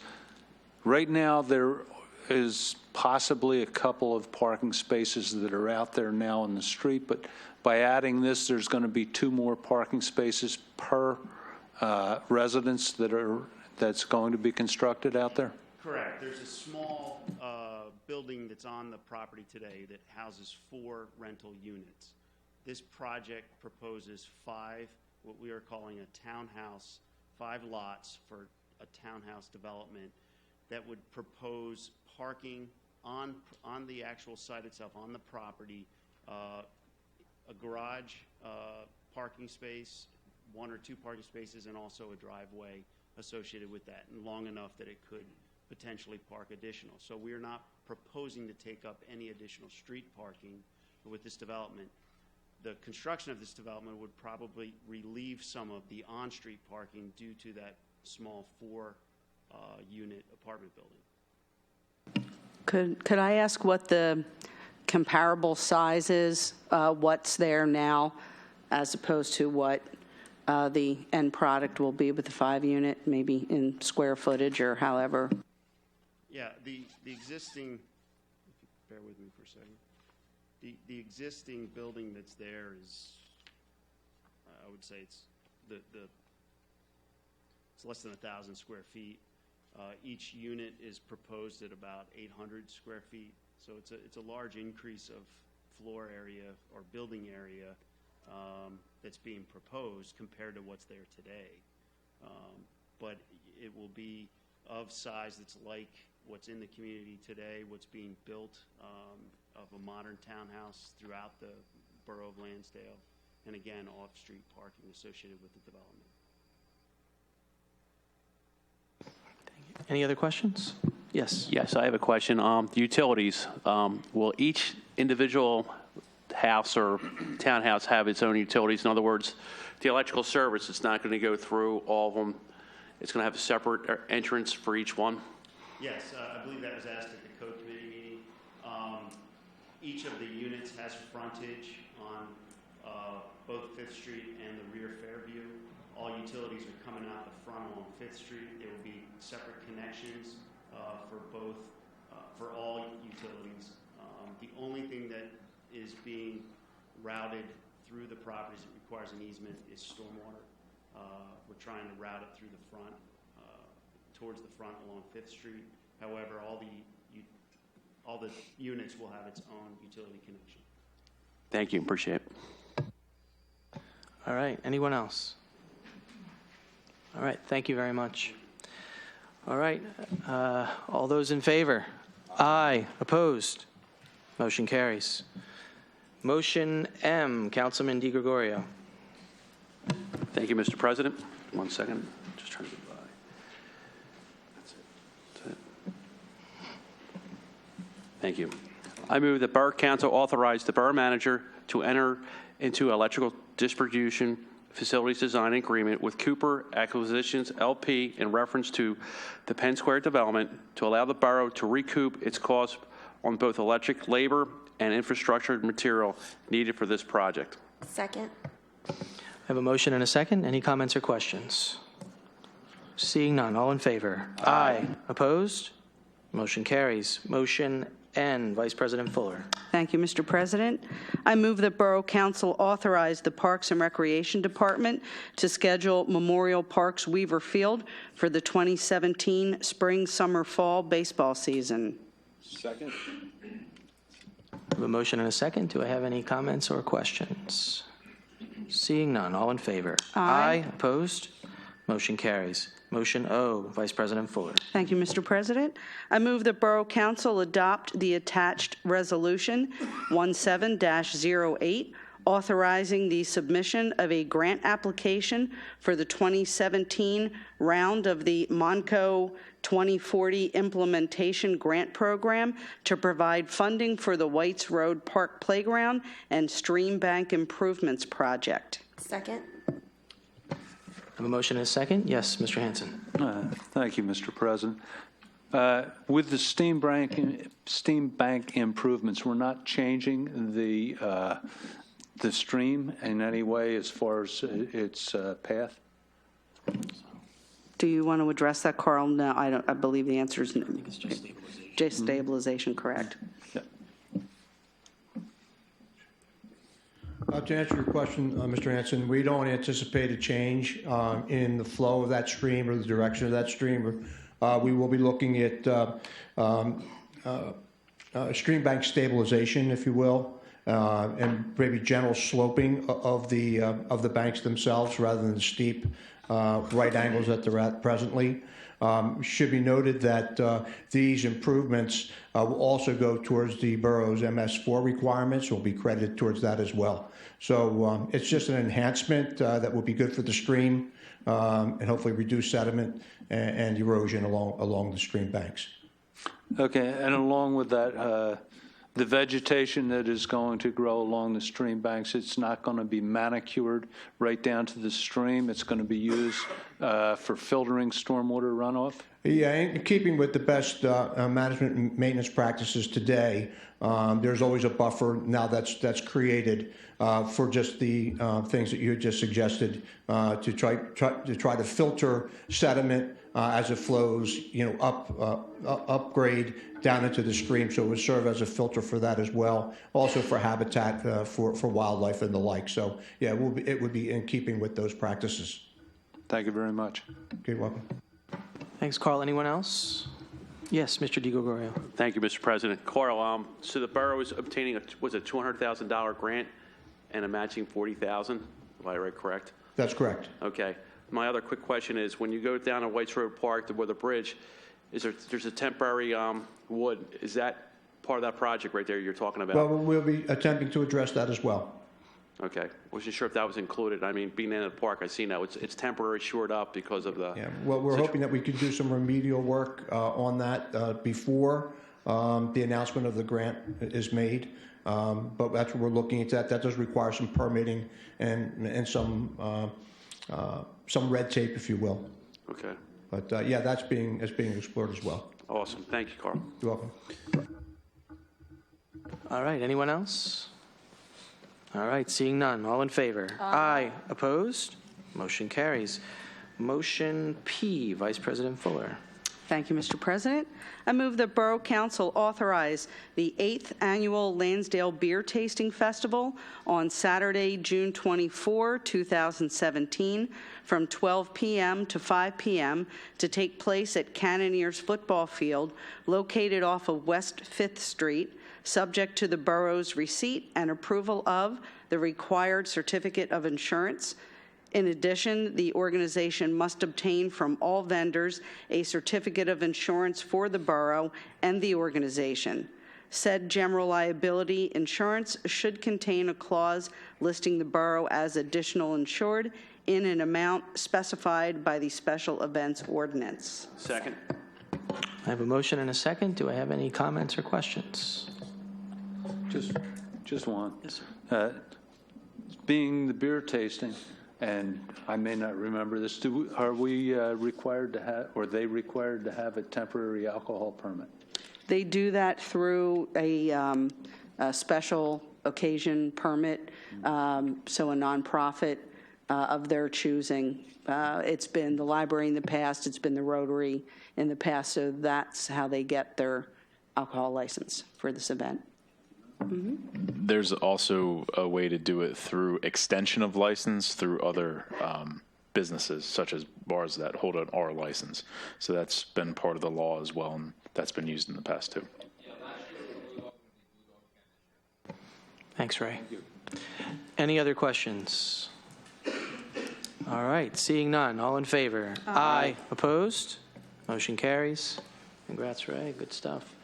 Right now, there is possibly a couple of parking spaces that are out there now in the street, but by adding this, there's going to be 2 more parking spaces per residence that's going to be constructed out there? Correct. There's a small building that's on the property today that houses 4 rental units. This project proposes 5, what we are calling a townhouse, 5 lots for a townhouse development that would propose parking on the actual site itself, on the property, a garage parking space, 1 or 2 parking spaces, and also a driveway associated with that, and long enough that it could potentially park additional. So we are not proposing to take up any additional street parking with this development. The construction of this development would probably relieve some of the on-street parking due to that small 4-unit apartment building. Could I ask what the comparable size is, what's there now, as opposed to what the end product will be with the 5-unit, maybe in square footage or however? Yeah, the existing, if you bear with me for a second. The existing building that's there is, I would say it's it's less than 1,000 square feet. Each unit is proposed at about 800 square feet. So it's a large increase of floor area or building area that's being proposed compared to what's there today. But it will be of size that's like what's in the community today, what's being built of a modern townhouse throughout the borough of Lansdale, and again, off-street parking associated with the development. Any other questions? Yes. Yes, I have a question. The utilities, will each individual house or townhouse have its own utilities? In other words, the electrical service, it's not going to go through all of them. It's going to have a separate entrance for each one? Yes, I believe that was asked at the code committee meeting. Each of the units has frontage on both 5th Street and the rear Fairview. All utilities are coming out the front along 5th Street. There will be separate connections for all utilities. The only thing that is being routed through the properties that requires an easement is stormwater. We're trying to route it through the front, towards the front along 5th Street. However, all the units will have its own utility connection. Thank you. Appreciate it. All right. Anyone else? All right. Thank you very much. All right. All those in favor? Aye. Opposed? Motion carries. Motion M, Councilman DiGregorio. Thank you, Mr. President. 1 second. Just trying to get by. That's it. That's it. Thank you. I move that Borough Council authorize the Borough Manager to enter into electrical distribution facilities design agreement with Cooper Acquisitions LP in reference to the Penn Square development to allow the borough to recoup its costs on both electric labor and infrastructure material needed for this project. Second. I have a motion and a second. Any comments or questions? Seeing none, all in favor? Aye. Opposed? Motion carries. Motion N, Vice President Fuller. Thank you, Mr. President. I move that Borough Council authorize the Parks and Recreation Department to schedule Memorial Parks Weaver Field for the 2017 spring, summer, fall baseball season. Second. I have a motion and a second. Do I have any comments or questions? Seeing none, all in favor? Aye. Opposed? Motion carries. Motion O, Vice President Fuller. Thank you, Mr. President. I move that Borough Council adopt the attached resolution 17-08, authorizing the submission of a grant application for the 2017 round of the Monco 2040 Implementation Grant Program to provide funding for the Whites Road Park Playground and Stream Bank Improvements Project. Second. I have a motion and a second. Yes, Mr. Hanson. Thank you, Mr. President. With the Stream Bank improvements, we're not changing the stream in any way as far as its path? Do you want to address that, Carl? No, I don't. I believe the answer is no. I think it's just stabilization. Just stabilization, correct. Yeah. To answer your question, Mr. Hanson, we don't anticipate a change in the flow of that stream or the direction of that stream. We will be looking at stream bank stabilization, if you will, and maybe general sloping of the banks themselves rather than steep right angles that they're at presently. Should be noted that these improvements will also go towards the borough's MS4 requirements, will be credited towards that as well. So it's just an enhancement that will be good for the stream and hopefully reduce sediment and erosion along the stream banks. Okay, and along with that, the vegetation that is going to grow along the stream banks, it's not going to be manicured right down to the stream. It's going to be used for filtering stormwater runoff? Yeah, in keeping with the best management and maintenance practices today, there's always a buffer now that's created for just the things that you had just suggested to try to filter sediment as it flows, upgrade down into the stream. So it would serve as a filter for that as well. Also for habitat for wildlife and the like. So yeah, it would be in keeping with those practices. Thank you very much. Okay, welcome. Thanks, Carl. Anyone else? Yes, Mr. DiGregorio. Thank you, Mr. President. Carl, so the borough is obtaining a $200,000 grant and a matching $40,000, if I read correct? That's correct. Okay. My other quick question is, when you go down to Whites Road Park to where the bridge, there's a temporary wood. Is that part of that project right there you're talking about? Well, we'll be attempting to address that as well. Okay. Wasn't sure if that was included. I mean, being in the park, I've seen that. It's temporary shored up because of the... Yeah, well, we're hoping that we could do some remedial work on that before the announcement of the grant is made. But that's what we're looking at. That does require some permitting and some red tape, if you will. Okay. But yeah, that's being explored as well. Awesome. Thank you, Carl. You're welcome. All right, anyone else? All right, seeing none. All in favor? Aye. Opposed? Motion carries. Motion P, Vice President Fuller. Thank you, Mr. President. I move that Borough Council authorize the 8th Annual Lansdale Beer Tasting Festival on Saturday, June 24, 2017, from 12 p.m. to 5 p.m. to take place at Cannoneers Football Field, located off of West 5th Street, subject to the borough's receipt and approval of the required certificate of insurance. In addition, the organization must obtain from all vendors a certificate of insurance for the borough and the organization. Said general liability insurance should contain a clause listing the borough as additional insured in an amount specified by the special events ordinance. Second. I have a motion and a second. Do I have any comments or questions? Just one. Yes, sir. Being the beer tasting, and I may not remember this, are we required to have, or they required to have a temporary alcohol permit? They do that through a special occasion permit, so a nonprofit of their choosing. It's been the library in the past, it's been the Rotary in the past, so that's how they get their alcohol license for this event. Mm-hmm. There's also a way to do it through extension of license through other businesses, such as bars that hold an R license. So that's been part of the law as well, and that's been used in the past too. Thanks, Ray. Any other questions? All right, seeing none. All in favor? Aye. Opposed? Motion carries. Congrats, Ray. Good stuff.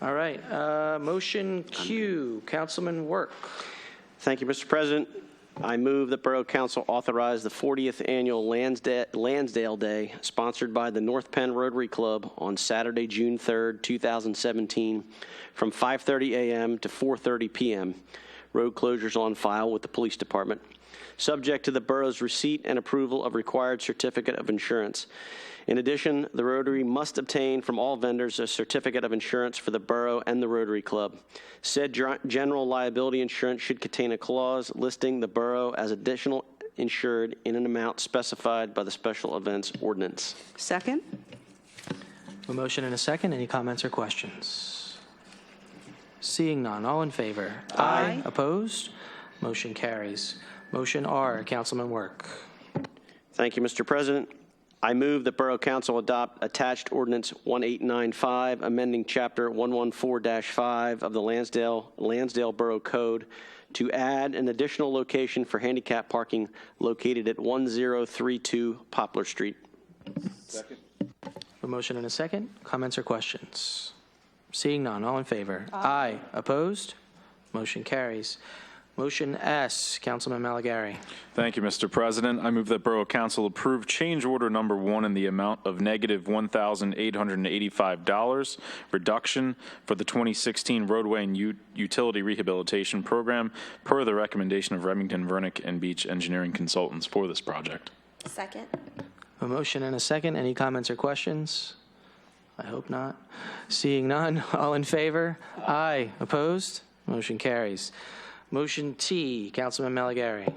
All right, motion Q, Councilman Work. Thank you, Mr. President. I move that Borough Council authorize the 40th Annual Lansdale Day, sponsored by the North Penn Rotary Club on Saturday, June 3rd, 2017, from 5:30 a.m. to 4:30 p.m. Road closures on file with the Police Department, subject to the borough's receipt and approval of required certificate of insurance. In addition, the Rotary must obtain from all vendors a certificate of insurance for the borough and the Rotary Club. Said general liability insurance should contain a clause listing the borough as additional insured in an amount specified by the special events ordinance. Second. A motion and a second. Any comments or questions? Seeing none. All in favor? Aye. Opposed? Motion carries. Motion R, Councilman Work. Thank you, Mr. President. I move that Borough Council adopt attached ordinance 1895, amending Chapter 114-5 of the Lansdale Borough Code to add an additional location for handicap parking located at 1032 Poplar Street. Second. A motion and a second. Comments or questions? Seeing none. All in favor? Aye. Opposed? Motion carries. Motion S, Councilman Malagari. Thank you, Mr. President. I move that Borough Council approve change order number 1 in the amount of negative $1,885 reduction for the 2016 roadway and utility rehabilitation program per the recommendation of Remington, Vernick, and Beach Engineering Consultants for this project. Second. A motion and a second. Any comments or questions? I hope not. Seeing none. All in favor? Aye. Opposed? Motion carries. Motion T, Councilman Malagari.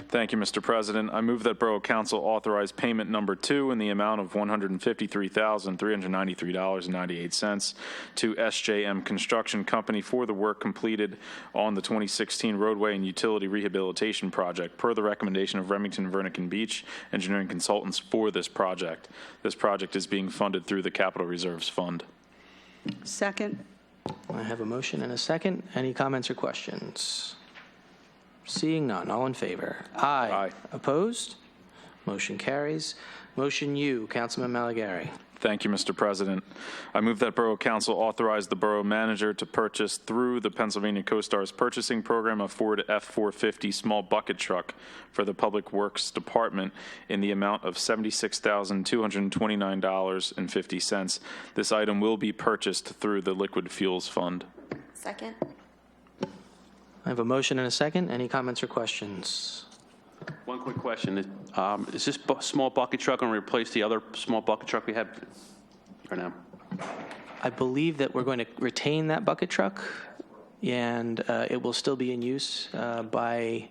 Thank you, Mr. President. I move that Borough Council authorize payment number 2 in the amount of $153,393.98 to SJM Construction Company for the work completed on the 2016 roadway and utility rehabilitation project, per the recommendation of Remington Vernican Beach Engineering Consultants for this project. This project is being funded through the Capital Reserves Fund. Second. I have a motion and a second. Any comments or questions? Seeing none, all in favor? Aye. Aye. Opposed? Motion carries. Motion U, Councilman Malagari. Thank you, Mr. President. I move that Borough Council authorize the Borough Manager to purchase through the Pennsylvania CoStar's purchasing program a Ford F-450 small bucket truck for the Public Works Department in the amount of $76,229.50. This item will be purchased through the Liquid Fuels Fund. Second. I have a motion and a second. Any comments or questions? One quick question. Is this small bucket truck going to replace the other small bucket truck we had or no? I believe that we're going to retain that bucket truck, and it will still be in use by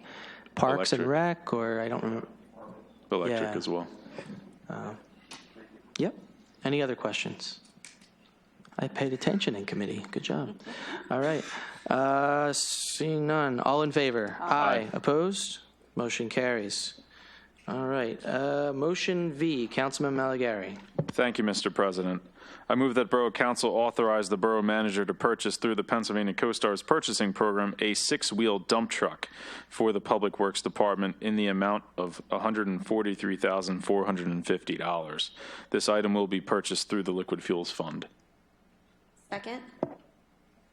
Parks and Rec, or I don't remember. Electric as well. Yep. Any other questions? I paid attention in committee. Good job. All right. Seeing none. All in favor? Aye. Opposed? Motion carries. All right. Motion V, Councilman Malagari. Thank you, Mr. President. I move that Borough Council authorize the Borough Manager to purchase through the Pennsylvania CoStar's purchasing program a 6-wheel dump truck for the Public Works Department in the amount of $143,450. This item will be purchased through the Liquid Fuels Fund. Second.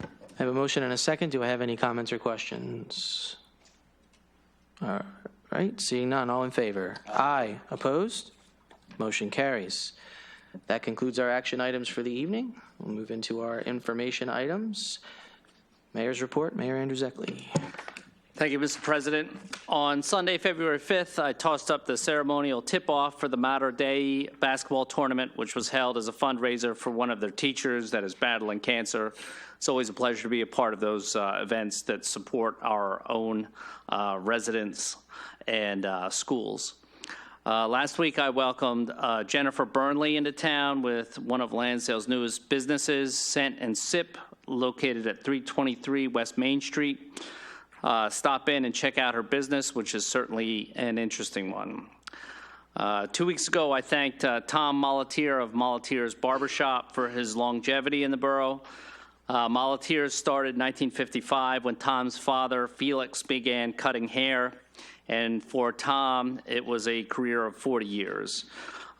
I have a motion and a second. Do I have any comments or questions? All right. Seeing none. All in favor? Aye. Opposed? Motion carries. That concludes our action items for the evening. We'll move into our information items. Mayor's report. Mayor Andrew Zeckley. Thank you, Mr. President. On Sunday, February 5th, I tossed up the ceremonial tip-off for the Mater Dei basketball tournament, which was held as a fundraiser for one of their teachers that is battling cancer. It's always a pleasure to be a part of those events that support our own residents and schools. Last week, I welcomed Jennifer Burnley into town with one of Lansdale's newest businesses, Scent and Sip, located at 323 West Main Street. Stop in and check out her business, which is certainly an interesting one. 2 weeks ago, I thanked Tom Molatier of Molatier's Barbershop for his longevity in the borough. Molatier started in 1955 when Tom's father, Felix, began cutting hair. And for Tom, it was a career of 40 years.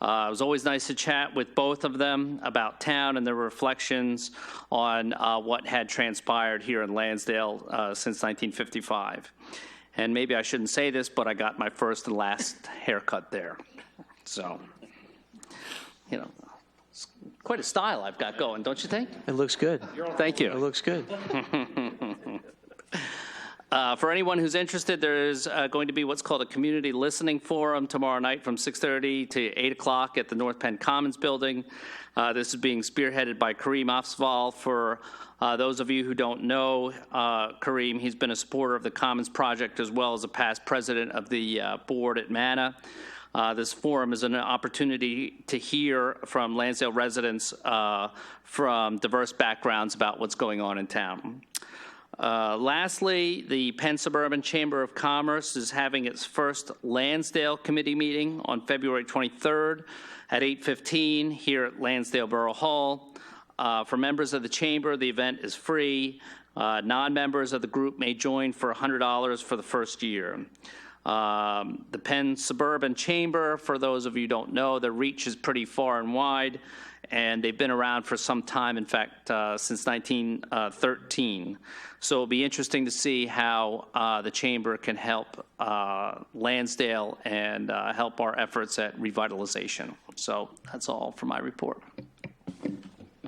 It was always nice to chat with both of them about town and their reflections on what had transpired here in Lansdale since 1955. And maybe I shouldn't say this, but I got my first and last haircut there. So, you know, it's quite a style I've got going, don't you think? It looks good. Thank you. It looks good. For anyone who's interested, there is going to be what's called a community listening forum tomorrow night from 6:30 to 8 o'clock at the North Penn Commons building. This is being spearheaded by Kareem Afzal. For those of you who don't know Kareem, he's been a supporter of the Commons Project as well as a past president of the board at MANA. This forum is an opportunity to hear from Lansdale residents from diverse backgrounds about what's going on in town. Lastly, the Penn Suburban Chamber of Commerce is having its first Lansdale Committee meeting on February 23rd at 8:15 here at Lansdale Borough Hall. For members of the Chamber, the event is free. Non-members of the group may join for $100 for the first year. The Penn Suburban Chamber, for those of you who don't know, the reach is pretty far and wide, and they've been around for some time, in fact, since 1913. So it'll be interesting to see how the Chamber can help Lansdale and help our efforts at revitalization. So that's all for my report.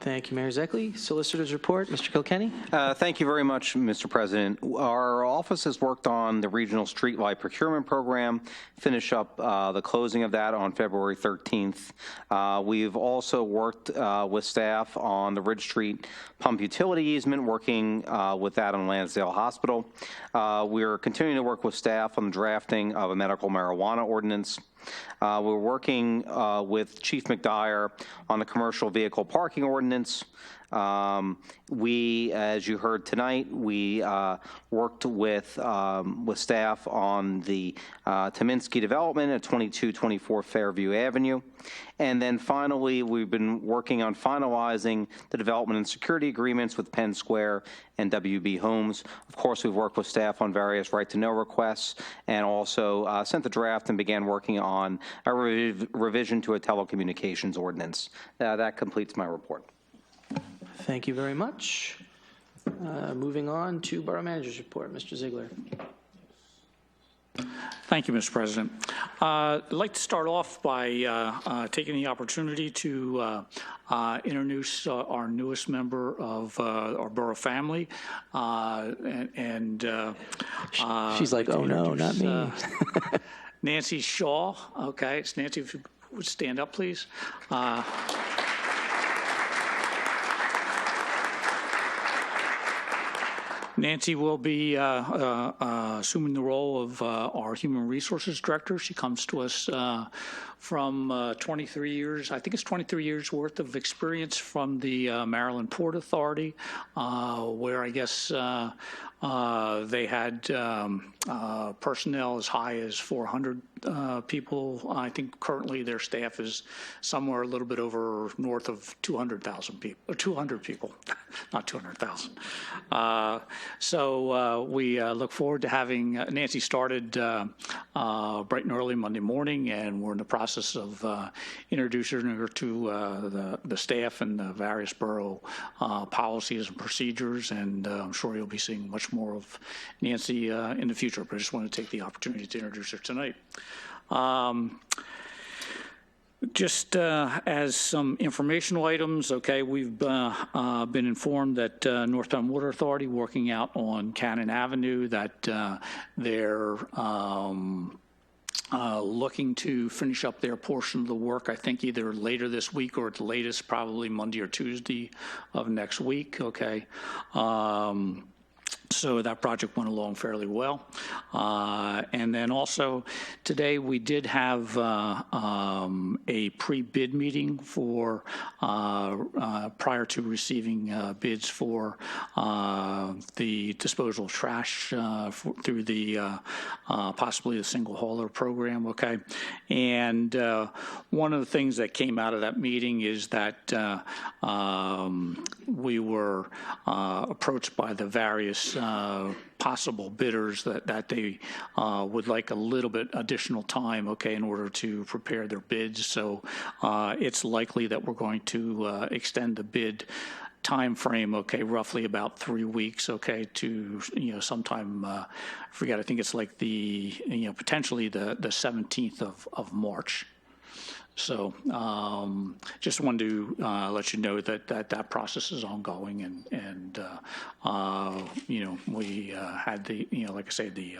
Thank you, Mayor Zekley. Solicitor's report, Mr. Kilkenny. Thank you very much, Mr. President. Our office has worked on the regional streetlight procurement program, finish up the closing of that on February 13th. We've also worked with staff on the Ridge Street pump utility easement, working with that on Lansdale Hospital. We're continuing to work with staff on the drafting of a medical marijuana ordinance. We're working with Chief McDyer on the commercial vehicle parking ordinance. We, as you heard tonight, we worked with staff on the Tominski development at 2224 Fairview Avenue. And then finally, we've been working on finalizing the development and security agreements with Penn Square and WB Homes. Of course, we've worked with staff on various right-to-know requests and also sent the draft and began working on a revision to a telecommunications ordinance. That completes my report. Thank you very much. Moving on to Borough Manager's report, Mr. Ziegler. Thank you, Mr. President. I'd like to start off by taking the opportunity to introduce our newest member of our borough family. She's like, oh no, not me. Nancy Shaw. Okay, it's Nancy, if you would stand up, please. Nancy will be assuming the role of our Human Resources Director. She comes to us from 23 years, I think it's 23 years worth of experience from the Maryland Port Authority, where I guess they had personnel as high as 400 people. I think currently their staff is somewhere a little bit over north of 200,000 people, or 200 people, not 200,000. So we look forward to having Nancy started bright and early Monday morning, and we're in the process of introducing her to the staff and the various borough policies and procedures, and I'm sure you'll be seeing much more of Nancy in the future, but I just want to take the opportunity to introduce her tonight. Just as some informational items, okay, we've been informed that North Penn Water Authority, working out on Cannon Avenue, that they're looking to finish up their portion of the work, I think either later this week or at the latest probably Monday or Tuesday of next week, okay. So that project went along fairly well. And then also today we did have a pre-bid meeting for prior to receiving bids for the disposal of trash through the possibly the single hauler program. Okay, and one of the things that came out of that meeting is that we were approached by the various possible bidders that they would like a little bit additional time, okay, in order to prepare their bids. So it's likely that we're going to extend the bid time frame, okay, roughly about 3 weeks, okay, to, sometime, I forget, I think it's like potentially the 17th of March. So just wanted to let you know that process is ongoing, and we had the, like I say, the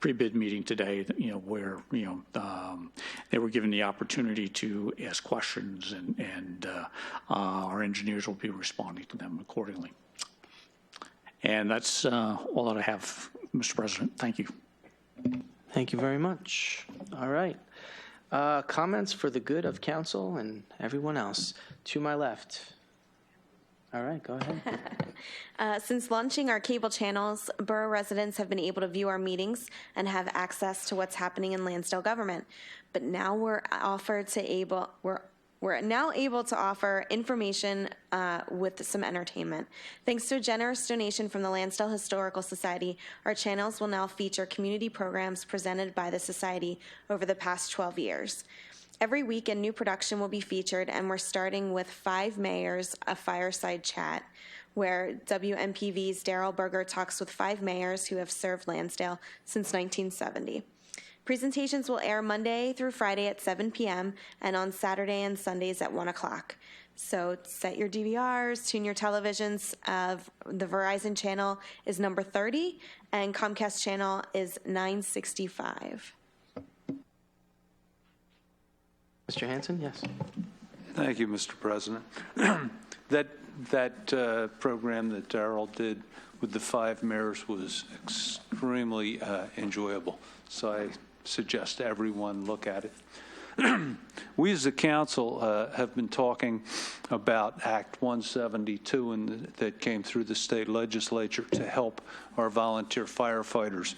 pre-bid meeting today, where, they were given the opportunity to ask questions, and our engineers will be responding to them accordingly. And that's all that I have, Mr. President. Thank you. Thank you very much. All right. Comments for the good of council and everyone else. To my left. All right, go ahead. Since launching our cable channels, borough residents have been able to view our meetings and have access to what's happening in Lansdale government. But now we're now able to offer information with some entertainment. Thanks to a generous donation from the Lansdale Historical Society, our channels will now feature community programs presented by the Society over the past 12 years. Every week, a new production will be featured, and we're starting with 5 Mayors, a fireside chat, where WMPV's Daryl Berger talks with 5 mayors who have served Lansdale since 1970. Presentations will air Monday through Friday at 7 p.m. and on Saturday and Sundays at 1 o'clock. So set your DVRs, tune your televisions. The Verizon channel is number 30, and Comcast channel is 965. Mr. Hanson, yes. Thank you, Mr. President. That program that Darrell did with the 5 mayors was extremely enjoyable. So I suggest everyone look at it. We as a council have been talking about Act 172 that came through the state legislature to help our volunteer firefighters.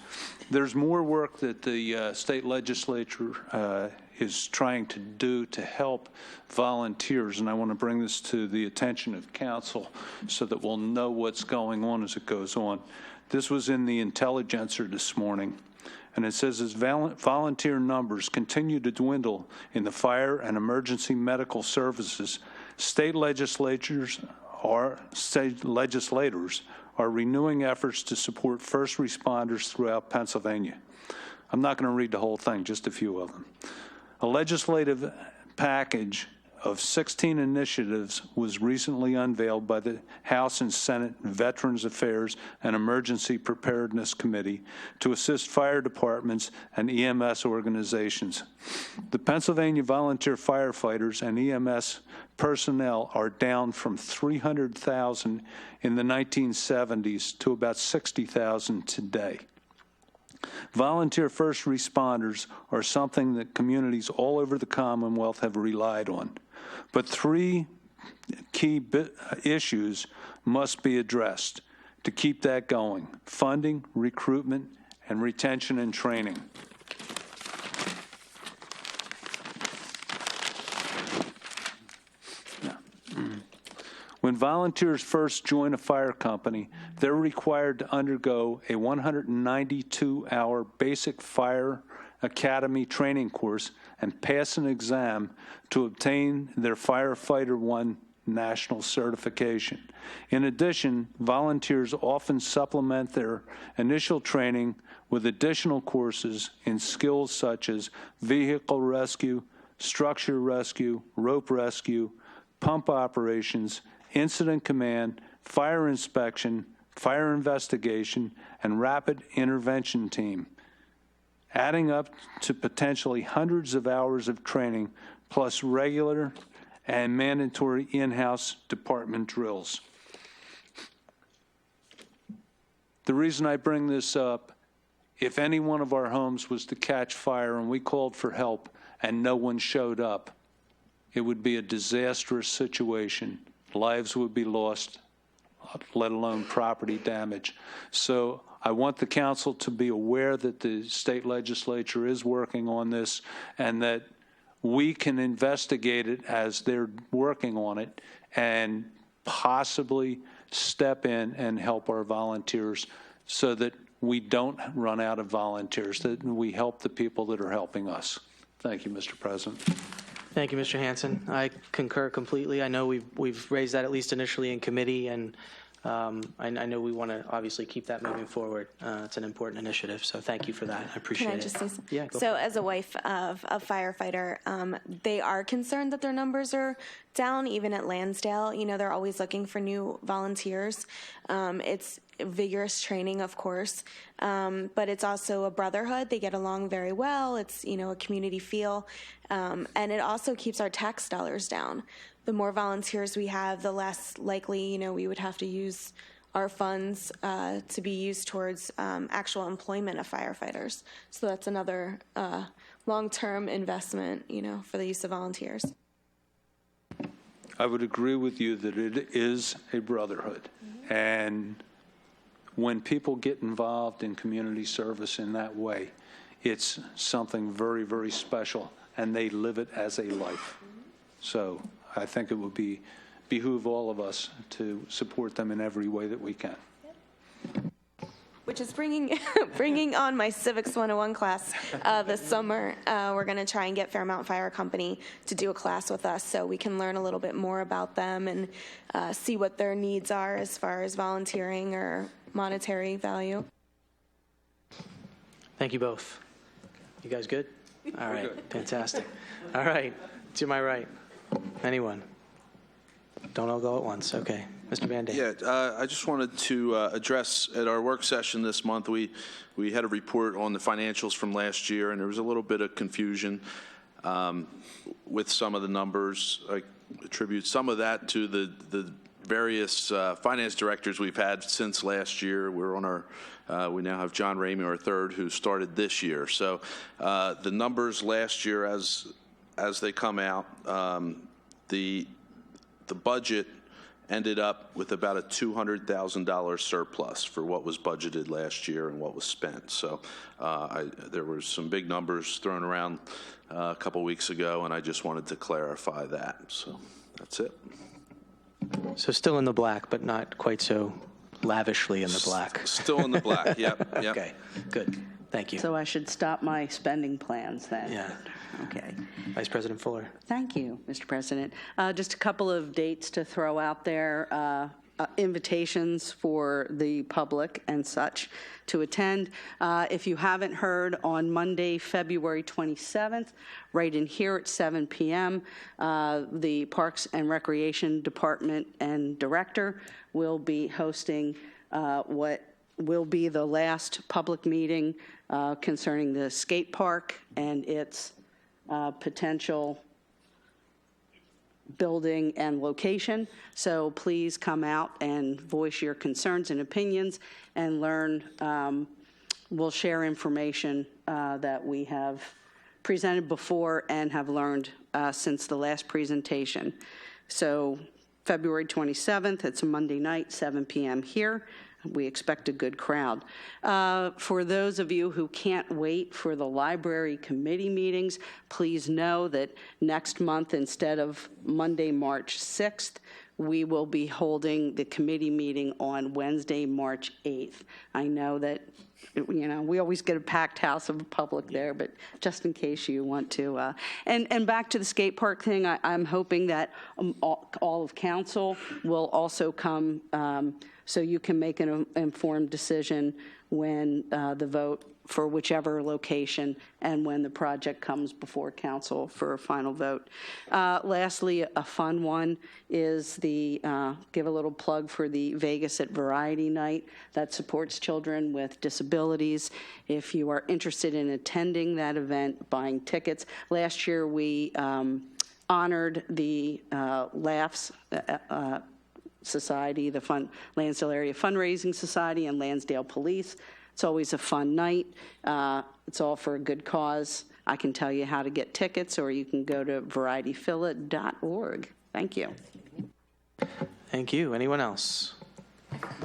There's more work that the state legislature is trying to do to help volunteers, and I want to bring this to the attention of council so that we'll know what's going on as it goes on. This was in the Intelligencer this morning. And it says, as volunteer numbers continue to dwindle in the fire and emergency medical services, state legislators are renewing efforts to support first responders throughout Pennsylvania. I'm not going to read the whole thing, just a few of them. A legislative package of 16 initiatives was recently unveiled by the House and Senate Veterans Affairs and Emergency Preparedness Committee to assist fire departments and EMS organizations. The Pennsylvania volunteer firefighters and EMS personnel are down from 300,000 in the 1970s to about 60,000 today. Volunteer first responders are something that communities all over the Commonwealth have relied on. But 3 key issues must be addressed to keep that going: funding, recruitment, and retention and training. When volunteers first join a fire company, they're required to undergo a 192-hour basic fire academy training course and pass an exam to obtain their Firefighter 1 national certification. In addition, volunteers often supplement their initial training with additional courses in skills such as vehicle rescue, structure rescue, rope rescue, pump operations, incident command, fire inspection, fire investigation, and rapid intervention team, adding up to potentially hundreds of hours of training, plus regular and mandatory in-house department drills. The reason I bring this up, if any one of our homes was to catch fire and we called for help and no one showed up, it would be a disastrous situation. Lives would be lost, let alone property damage. So I want the council to be aware that the state legislature is working on this and that we can investigate it as they're working on it and possibly step in and help our volunteers so that we don't run out of volunteers, that we help the people that are helping us. Thank you, Mr. President. Thank you, Mr. Hanson. I concur completely. I know we've raised that at least initially in committee, and I know we want to obviously keep that moving forward. It's an important initiative, so thank you for that. I appreciate it. Can I just say something? Yeah, go So for it. as a wife of a firefighter, they are concerned that their numbers are down, even at Lansdale. You know, they're always looking for new volunteers. It's vigorous training, of course, but it's also a brotherhood. They get along very well. It's, you know, a community feel, and it also keeps our tax dollars down. The more volunteers we have, the less likely, you know, we would have to use our funds to be used towards actual employment of firefighters. So that's another long-term investment, you know, for the use of volunteers. I would agree with you that it is a brotherhood. And when people get involved in community service in that way, it's something very, very special, and they live it as a life. So I think it would behoove all of us to support them in every way that we can. Which is bringing on my Civics 101 class this summer. We're going to try and get Fairmount Fire Company to do a class with us so we can learn a little bit more about them and see what their needs are as far as volunteering or monetary value. Thank you both. You guys good? All right, fantastic. All right, to my right. Anyone? Don't all go at once. Okay. Mr. Van Dam. Yeah, I just wanted to address, at our work session this month, we had a report on the financials from last year, and there was a little bit of confusion with some of the numbers. I attribute some of that to the various finance directors we've had since last year. We're on our, we now have John Ramey, our third, who started this year. So the numbers last year, as they come out, the budget ended up with about a $200,000 surplus for what was budgeted last year and what was spent. So there were some big numbers thrown around a couple weeks ago, and I just wanted to clarify that. So that's it. So still in the black, but not quite so lavishly in the black. Still in the black, yep. Okay, good. Thank you. So I should stop my spending plans then? Yeah. Okay. Vice President Fuller. Thank you, Mr. President. Just a couple of dates to throw out there, invitations for the public and such to attend. If you haven't heard, on Monday, February 27th, right in here at 7 p.m., the Parks and Recreation Department and Director will be hosting what will be the last public meeting concerning the skate park and its potential building and location. So please come out and voice your concerns and opinions and learn. We'll share information that we have presented before and have learned since the last presentation. So February 27th, it's a Monday night, 7 p.m. here. We expect a good crowd. For those of you who can't wait for the library committee meetings, please know that next month, instead of Monday, March 6th, we will be holding the committee meeting on Wednesday, March 8th. I know that, you know, we always get a packed house of public there, but just in case you want to. And back to the skate park thing, I'm hoping that all of council will also come so you can make an informed decision when the vote for whichever location and when the project comes before council for a final vote. Lastly, a fun one is the, give a little plug for the Vegas at Variety Night that supports children with disabilities. If you are interested in attending that event, buying tickets. Last year we honored the Laughs Society, the Lansdale Area Fundraising Society, and Lansdale Police. It's always a fun night. It's all for a good cause. I can tell you how to get tickets, or you can go to varietyphillit.org. Thank you. Thank you. Anyone else?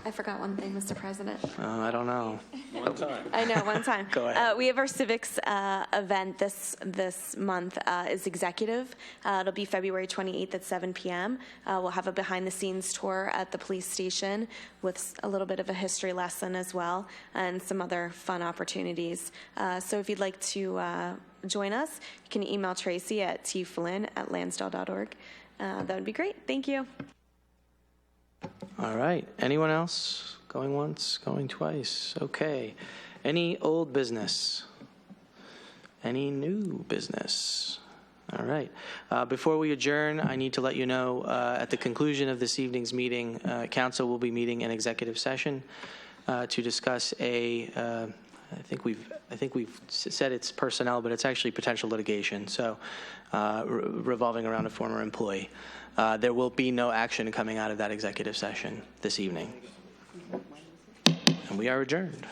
I forgot one thing, Mr. President. I don't know. One time. I know, one time. Go ahead. We have our civics event this month is executive. It'll be February 28th at 7 p.m. We'll have a behind-the-scenes tour at the police station with a little bit of a history lesson as well and some other fun opportunities. So if you'd like to join us, you can email Tracy at tflynn@lansdale.org. That would be great. Thank you. All right. Anyone else? Going once, going twice. Okay. Any old business? Any new business? All right. Before we adjourn, I need to let you know at the conclusion of this evening's meeting, council will be meeting in executive session to discuss I think we've said it's personnel, but it's actually potential litigation. So revolving around a former employee. There will be no action coming out of that executive session this evening. And we are adjourned.